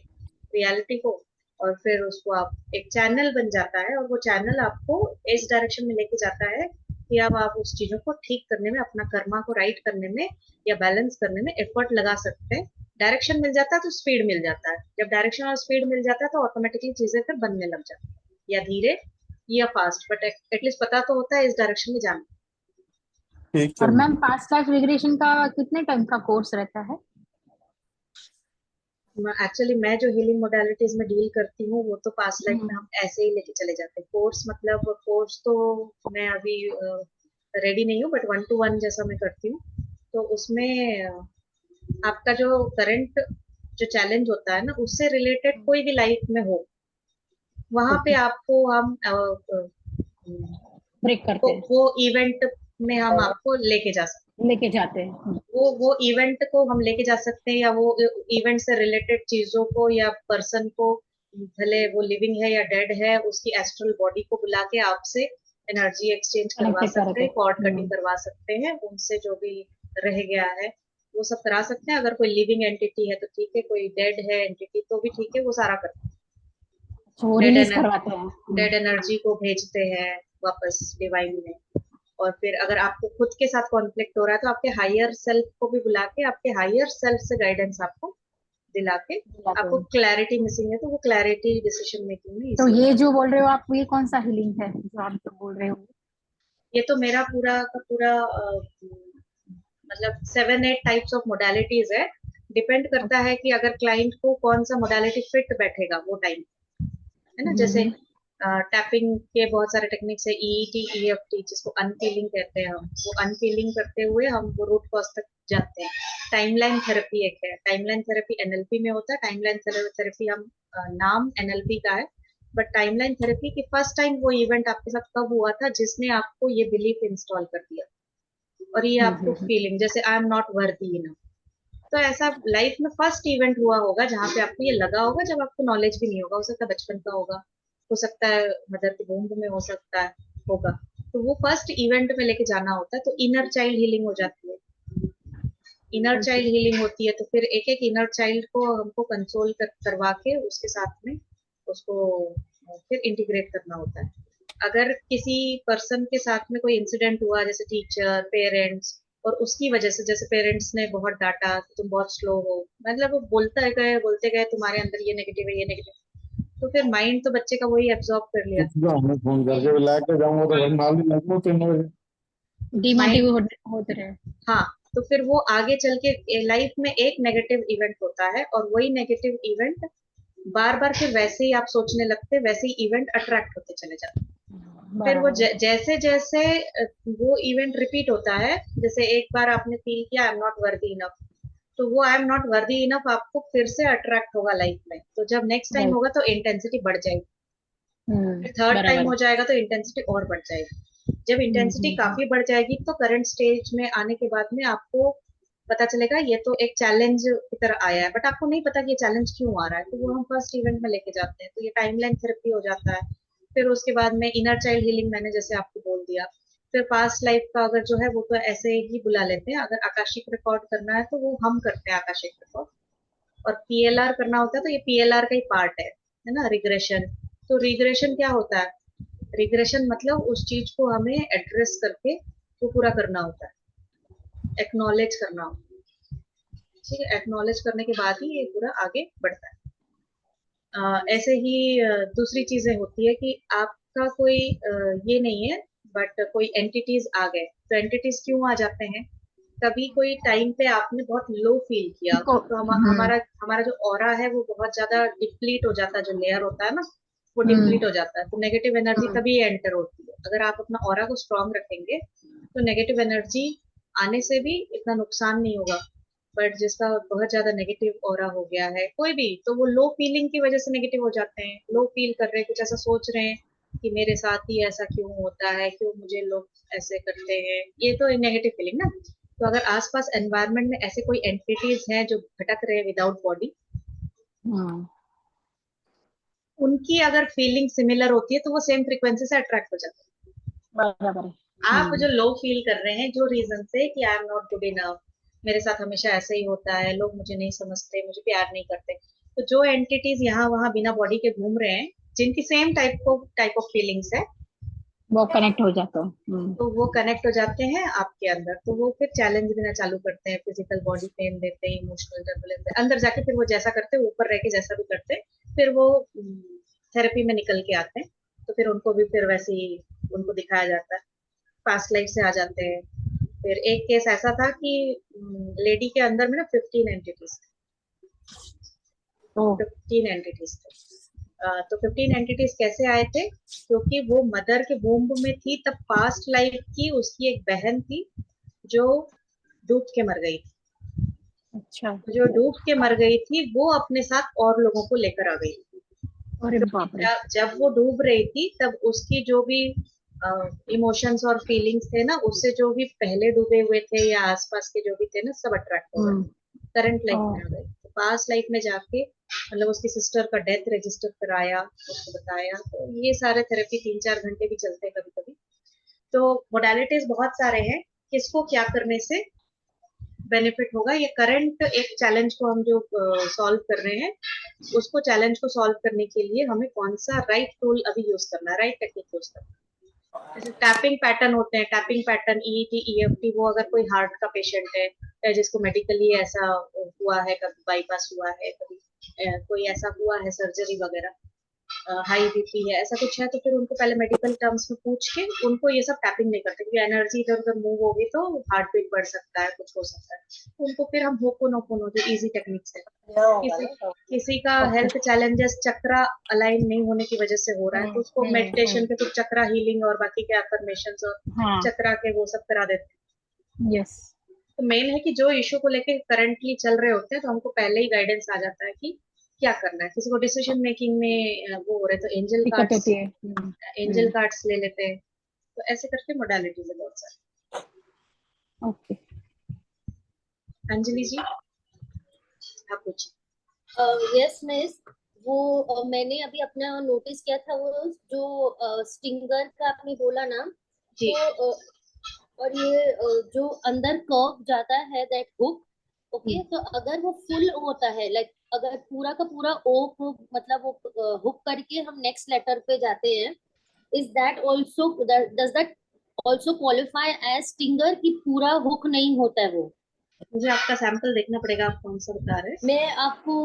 रियलिटी को, और फिर उसको आप एक चैनल बन जाता है, और वो चैनल आपको इस डायरेक्शन में लेके जाता है कि अब आप उस चीजों को ठीक करने में, अपना कर्मा को राइट करने में या बैलेंस करने में एफर्ट लगा सकते हैं। डायरेक्शन मिल जाता है तो स्पीड मिल जाता है, जब डायरेक्शन और स्पीड मिल जाता है तो ऑटोमेटिकली चीजें फिर बनने लग जाती है, या धीरे या फास्ट, बट एटलीस्ट पता तो होता है इस डायरेक्शन में जाना। ठीक और है। मैम पास्ट लाइफ रिग्रेशन का कितने टाइम का कोर्स रहता है? एक्चुअली मैं जो हीलिंग मोडालिटीज में डील करती हूँ, वो तो पास्ट लाइफ में हम्म, हम ऐसे ही लेके चले जाते हैं। कोर्स मतलब कोर्स तो मैं अभी रेडी नहीं हूँ, बट 1-to-1 जैसा मैं करती हूँ। तो उसमें आपका जो करंट जो चैलेंज होता है ना, उससे रिलेटेड कोई भी लाइफ में हो, वहां पे ओके, आपको हम ब्रेक करते हैं, वो इवेंट में हम आपको लेके जा सकते लेके जाते हैं। हैं। वो इवेंट को हम लेके जा सकते हैं, या वो इवेंट से रिलेटेड चीजों को या पर्सन को, भले वो लिविंग है या डेड है, उसकी एस्ट्रल बॉडी को बुला के आपसे एनर्जी एक्सचेंज करवा कनेक्ट सकते करके। हैं, कॉर्ड कटिंग करवा सकते हैं, उनसे जो भी रह गया है वो सब करा सकते हैं। अगर कोई लिविंग एंटिटी है तो ठीक है, कोई डेड है एंटिटी तो भी ठीक है, वो सारा करते हैं। अच्छा, वो डेड रिलीज करवाते हैं। डेड एनर्जी को भेजते हैं वापस डिवाइन में। और फिर अगर आपको खुद के साथ कॉन्फ्लिक्ट हो रहा है, तो आपके हायर सेल्फ को भी बुला के, आपके हायर सेल्फ से गाइडेंस आपको दिला के, दिलाते आपको हैं। क्लैरिटी मिसिंग है तो वो क्लैरिटी डिसीजन मेकिंग में तो इजी हो ये जाए। जो बोल रहे हो आप, ये कौन सा हीलिंग है जो आप जो बोल रहे हो? ये तो मेरा पूरा का पूरा मतलब 7-8 टाइप्स ऑफ मोडालिटीज है। डिपेंड करता है कि अगर क्लाइंट को कौन सा मोडालिटी फिट बैठेगा वो टाइम, है ना। जैसे हम्म, टैपिंग के बहुत सारे टेक्निक्स है, ईईटी ईएफटी, जिसको अनफीलिंग कहते हैं हम, वो अनफीलिंग करते हुए हम वो रूट कॉज तक जाते हैं। टाइमलाइन थेरेपी एक है, टाइमलाइन थेरेपी एनएलपी में होता है। टाइमलाइन थेरेपी हम नाम एनएलपी का है, बट टाइमलाइन थेरेपी की फर्स्ट टाइम वो इवेंट आपके साथ कब हुआ था जिसने आपको ये बिलीफ इंस्टॉल कर दिया, और ये आपको फीलिंग, जैसे आई एम नॉट वर्दी इनफ, तो ऐसा लाइफ में फर्स्ट इवेंट हुआ होगा जहाँ पे आपको ये लगा होगा, जब आपको नॉलेज भी नहीं होगा, हो सकता है बचपन का होगा, हो सकता है मदर के वूम्ब में हो सकता है होगा। तो वो फर्स्ट इवेंट में लेके जाना होता है, तो इनर चाइल्ड हीलिंग हो जाती है। इनर चाइल्ड हीलिंग होती है, तो फिर एक एक इनर चाइल्ड को हमको कंसोल करवा के उसके साथ में उसको फिर इंटीग्रेट करना होता है। अगर किसी पर्सन के साथ में कोई इंसिडेंट हुआ, जैसे टीचर, पेरेंट्स, और उसकी वजह से, जैसे पेरेंट्स ने बहुत डांटा कि तुम बहुत स्लो हो, मतलब वो बोलते गए तुम्हारे अंदर ये नेगेटिव है, ये नेगेटिव, तो फिर माइंड तो बच्चे का वही एब्जॉर्ब कर लिया। हमें फोन करके लेके जाऊंगा तो भाई माल ही लगू 3 बजे। डिमोटिव माइंड, होते रहे। हाँ, तो फिर वो आगे चल के लाइफ में एक नेगेटिव इवेंट होता है, और वही नेगेटिव इवेंट बार बार फिर वैसे ही आप सोचने लगते, वैसे ही इवेंट अट्रैक्ट होते चले जाते। फिर वो बराबर। जैसे जैसे वो इवेंट रिपीट होता है, जैसे एक बार आपने फील किया आई एम नॉट वर्दी इनफ, तो वो आई एम नॉट वर्दी इनफ आपको फिर से अट्रैक्ट होगा लाइफ में, तो जब नेक्स्ट टाइम राइट। होगा तो इंटेंसिटी बढ़ जाएगी। फिर थर्ड बराबर टाइम है। हो जाएगा तो इंटेंसिटी और बढ़ जाएगी। जब इंटेंसिटी काफी बढ़ जाएगी तो करंट स्टेज में आने के बाद में आपको पता चलेगा ये तो एक चैलेंज की तरह आया है, बट आपको नहीं पता कि ये चैलेंज क्यों आ रहा है, तो वो हम फर्स्ट इवेंट में लेके जाते हैं, तो ये टाइमलाइन थेरेपी हो जाता है। फिर उसके बाद में इनर चाइल्ड हीलिंग मैंने जैसे आपको बोल दिया। फिर पास्ट लाइफ का अगर जो है वो तो ऐसे ही बुला लेते हैं, अगर आकाशिक रिकॉर्ड करना है तो वो हम करते हैं आकाशिक रिकॉर्ड। और पीएलआर करना होता है तो ये पीएलआर का ही पार्ट है ना, रिग्रेशन। तो रिग्रेशन क्या होता है? रिग्रेशन मतलब उस चीज को हमें एड्रेस करके वो पूरा करना होता है, एक्नॉलेज करना होता है। ठीक है, एक्नॉलेज करने के बाद ही ये पूरा आगे बढ़ता है। ऐसे ही दूसरी चीजें होती है कि आपका कोई ये नहीं है, बट कोई एंटिटीज आ गए, तो एंटिटीज क्यों आ जाते हैं? कभी कोई टाइम पे आपने बहुत लो फील किया, को तो हमारा हमारा जो ऑरा है वो बहुत ज्यादा डिप्लीट हो जाता है, जो लेयर होता है ना वो डिप्लीट हो जाता है, तो नेगेटिव एनर्जी तभी एंटर होती है। अगर आप अपना ऑरा को स्ट्रांग रखेंगे तो नेगेटिव एनर्जी आने से भी इतना नुकसान नहीं होगा। बट जिसका बहुत ज्यादा नेगेटिव ऑरा हो गया है कोई भी, तो वो लो फीलिंग की वजह से नेगेटिव हो जाते हैं, लो फील कर रहे हैं, कुछ ऐसा सोच रहे हैं कि मेरे साथ ही ऐसा क्यों होता है, क्यों मुझे लोग ऐसे करते हैं, ये तो नेगेटिव फीलिंग ना। तो अगर आसपास एनवायरनमेंट में ऐसे कोई एंटिटीज हैं जो भटक रहे हैं विदाउट बॉडी, उनकी अगर फीलिंग सिमिलर होती है तो वो सेम फ्रीक्वेंसी से अट्रैक्ट हो जाते हैं। बराबर है। आप जो लो फील कर रहे हैं जो रीजन से कि I am not good enough, मेरे साथ हमेशा ऐसे ही होता है, लोग मुझे नहीं समझते, मुझे प्यार नहीं करते, तो जो एंटिटीज यहाँ वहां बिना बॉडी के घूम रहे हैं, जिनकी सेम टाइप ऑफ फीलिंग्स है, वो कनेक्ट हो जाता है। तो वो कनेक्ट हो जाते हैं आपके अंदर, तो वो फिर चैलेंज देना चालू करते हैं, फिजिकल बॉडी पेन देते हैं, इमोशनल टर्बुलेंस देते हैं। अंदर जाके फिर वो जैसा करते हैं, ऊपर रह के जैसा भी करते हैं, फिर वो थेरेपी में निकल के आते हैं, तो फिर उनको भी फिर वैसे ही उनको दिखाया जाता है, पास्ट लाइफ से आ जाते हैं। फिर एक केस ऐसा था कि लेडी के अंदर में ना 15 एंटिटीज ओ 15 एंटिटीज थे। तो 15 एंटिटीज कैसे आए थे? क्योंकि वो मदर के वोम्ब में थी तब पास्ट लाइफ की उसकी एक बहन थी जो डूब के मर गई थी। अच्छा, जो डूब के मर गई थी वो अपने साथ और लोगों को लेकर आ गई थी। अरे क्योंकि बाप रे। जब वो डूब रही थी तब उसकी जो भी इमोशंस और फीलिंग्स थे ना, उससे जो भी पहले डूबे हुए थे या आसपास के जो भी थे ना, सब अट्रैक्ट हो गए, करंट लाइफ में आ गए। तो पास्ट लाइफ में जाके मतलब उसकी सिस्टर का डेथ रजिस्टर कराया, उसको बताया, तो ये सारे थेरेपी 3-4 घंटे भी चलते हैं कभी कभी। तो मोडालिटीज बहुत सारे हैं, किसको क्या करने से बेनिफिट होगा। ये करंट एक चैलेंज को हम जो सॉल्व कर रहे हैं, उसको चैलेंज को सॉल्व करने के लिए हमें कौन सा राइट टूल अभी यूज करना है, राइट टेक्निक यूज करना है। जैसे टैपिंग पैटर्न होते हैं, टैपिंग पैटर्न ईईटी ईएफटी, वो अगर कोई हार्ट का पेशेंट है या जिसको मेडिकली ऐसा हुआ है, कभी बाईपास हुआ है, कभी कोई ऐसा हुआ है सर्जरी वगैरह, हाई बीपी है, ऐसा कुछ है, तो फिर उनको पहले मेडिकल टर्म्स में पूछ के उनको ये सब टैपिंग नहीं करते, क्योंकि एनर्जी इधर उधर मूव होगी तो हार्ट बीट बढ़ सकता है, कुछ हो सकता है, तो उनको फिर हम होपोनोपोनो जो इजी टेक्निक्स है, किसी का हेल्थ चैलेंजेस चक्रा अलाइन नहीं होने की वजह से हो रहा है, तो उसको मेडिटेशन के थ्रू चक्रा हीलिंग और बाकी के अफर्मेशंस और चक्रा के वो सब करा देते हैं। यस। तो मेन है कि जो इशू को लेके करंटली चल रहे होते हैं तो हमको पहले ही गाइडेंस आ जाता है कि क्या करना है। किसी को डिसीजन मेकिंग में वो हो रहे तो दिक्कत होती है। एंजल कार्ड्स ले लेते हैं, तो ऐसे करके मोडालिटीज है बहुत सारी। ओके, अंजलि जी आप पूछिए। यस मिस, वो मैंने अभी अपना नोटिस किया था, वो जो स्टिंगर का आपने बोला ना, जी तो और ये जो अंदर कर्व जाता है दैट हुक, ओके, तो अगर वो फुल होता है, लाइक अगर पूरा का पूरा ओ को मतलब वो हुक करके हम नेक्स्ट लेटर पे जाते हैं, is that also, does that also qualify as stinger की पूरा हुक नहीं होता है वो? मुझे आपका सैंपल देखना पड़ेगा, आप कौन सा बता रहे हैं। मैं आपको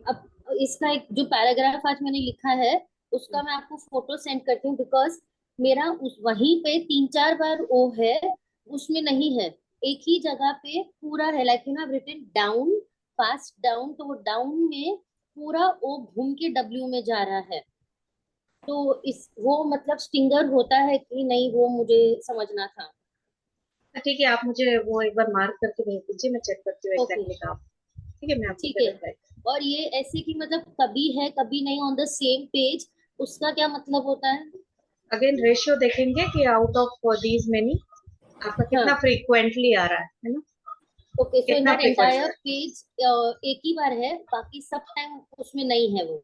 अब इसका एक जो पैराग्राफ आज मैंने लिखा है उसका मैं आपको फोटो सेंड करती हूँ, बिकॉज मेरा उस वहीं पे 3-4 बार ओ है, उसमें नहीं है, एक ही जगह पे पूरा है, like you know written down, fast down, तो वो डाउन में पूरा ओ घूम के डब्ल्यू में जा रहा है, तो इस वो मतलब स्टिंगर होता है कि नहीं वो मुझे समझना था। ठीक है, आप मुझे वो एक बार मार्क करके भेज दीजिए, मैं चेक करती हूँ ओके, एग्जैक्टली कहाँ। ठीक है, मैं आपको ठीक फिर है। reply और ये ऐसे कि मतलब कभी है कभी नहीं, ऑन द सेम पेज, उसका क्या मतलब होता है? अगेन रेशियो देखेंगे कि आउट ऑफ दीज मेनी आपका कितना हाँ। फ्रीक्वेंटली आ रहा है ना, ओके, सो इन कितना दैट फ्रीक्वेंट एंटायर है। पेज एक ही बार है, बाकी सब टाइम उसमें नहीं है वो।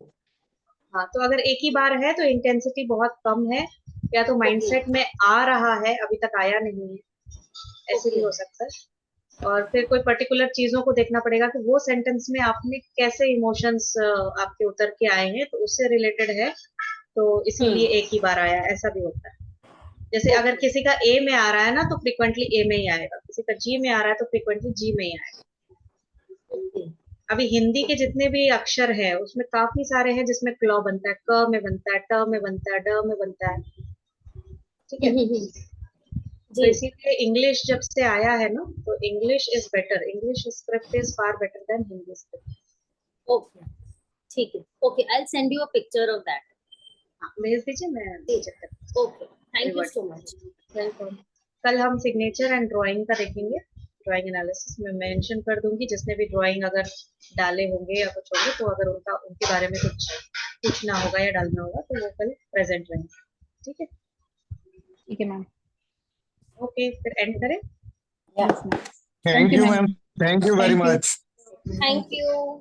हाँ, तो अगर एक ही बार है तो इंटेंसिटी बहुत कम है, या तो माइंडसेट में आ रहा है अभी तक आया नहीं है, ऐसे भी ओके। हो सकता है। और फिर कोई पर्टिकुलर चीजों को देखना पड़ेगा कि वो सेंटेंस में आपने कैसे इमोशंस आपके उतर के आए हैं, तो उससे रिलेटेड है, तो इसीलिए एक ही बार आया, ऐसा भी होता है। जैसे अगर ओके। किसी का ए में आ रहा है ना तो फ्रिक्वेंटली ए में ही आएगा, किसी का जी में आ रहा है तो फ्रिक्वेंटली जी में ही आएगा। ओके। अभी हिंदी के जितने भी अक्षर है उसमें काफी सारे हैं जिसमें क्लॉ बनता है, क में बनता है, ट में बनता है, ड में बनता है, ठीक है। तो जी। इसीलिए इंग्लिश जब से आया है ना, तो English is better, English script is far better than Hindi script. Okay, ठीक है। Okay, I will send you a picture of that. हाँ, भेज दीजिए, मैं चेक करती ओके, थैंक यू हूँ। So much. वेलकम। कल हम सिग्नेचर एंड ड्राइंग का देखेंगे, ड्राइंग एनालिसिस में मेंशन कर दूंगी, जिसने भी ड्राइंग अगर डाले होंगे या कुछ होंगे तो अगर उनका उनके बारे में कुछ पूछना होगा या डालना होगा तो वो कल प्रेजेंट रहेंगे, ठीक है। ठीक है मैम। ओके, फिर एंड करें। Yeah. Yes ma'am. Thank you ma'am. Ma'am, thank you very thank you. Much. Thank you.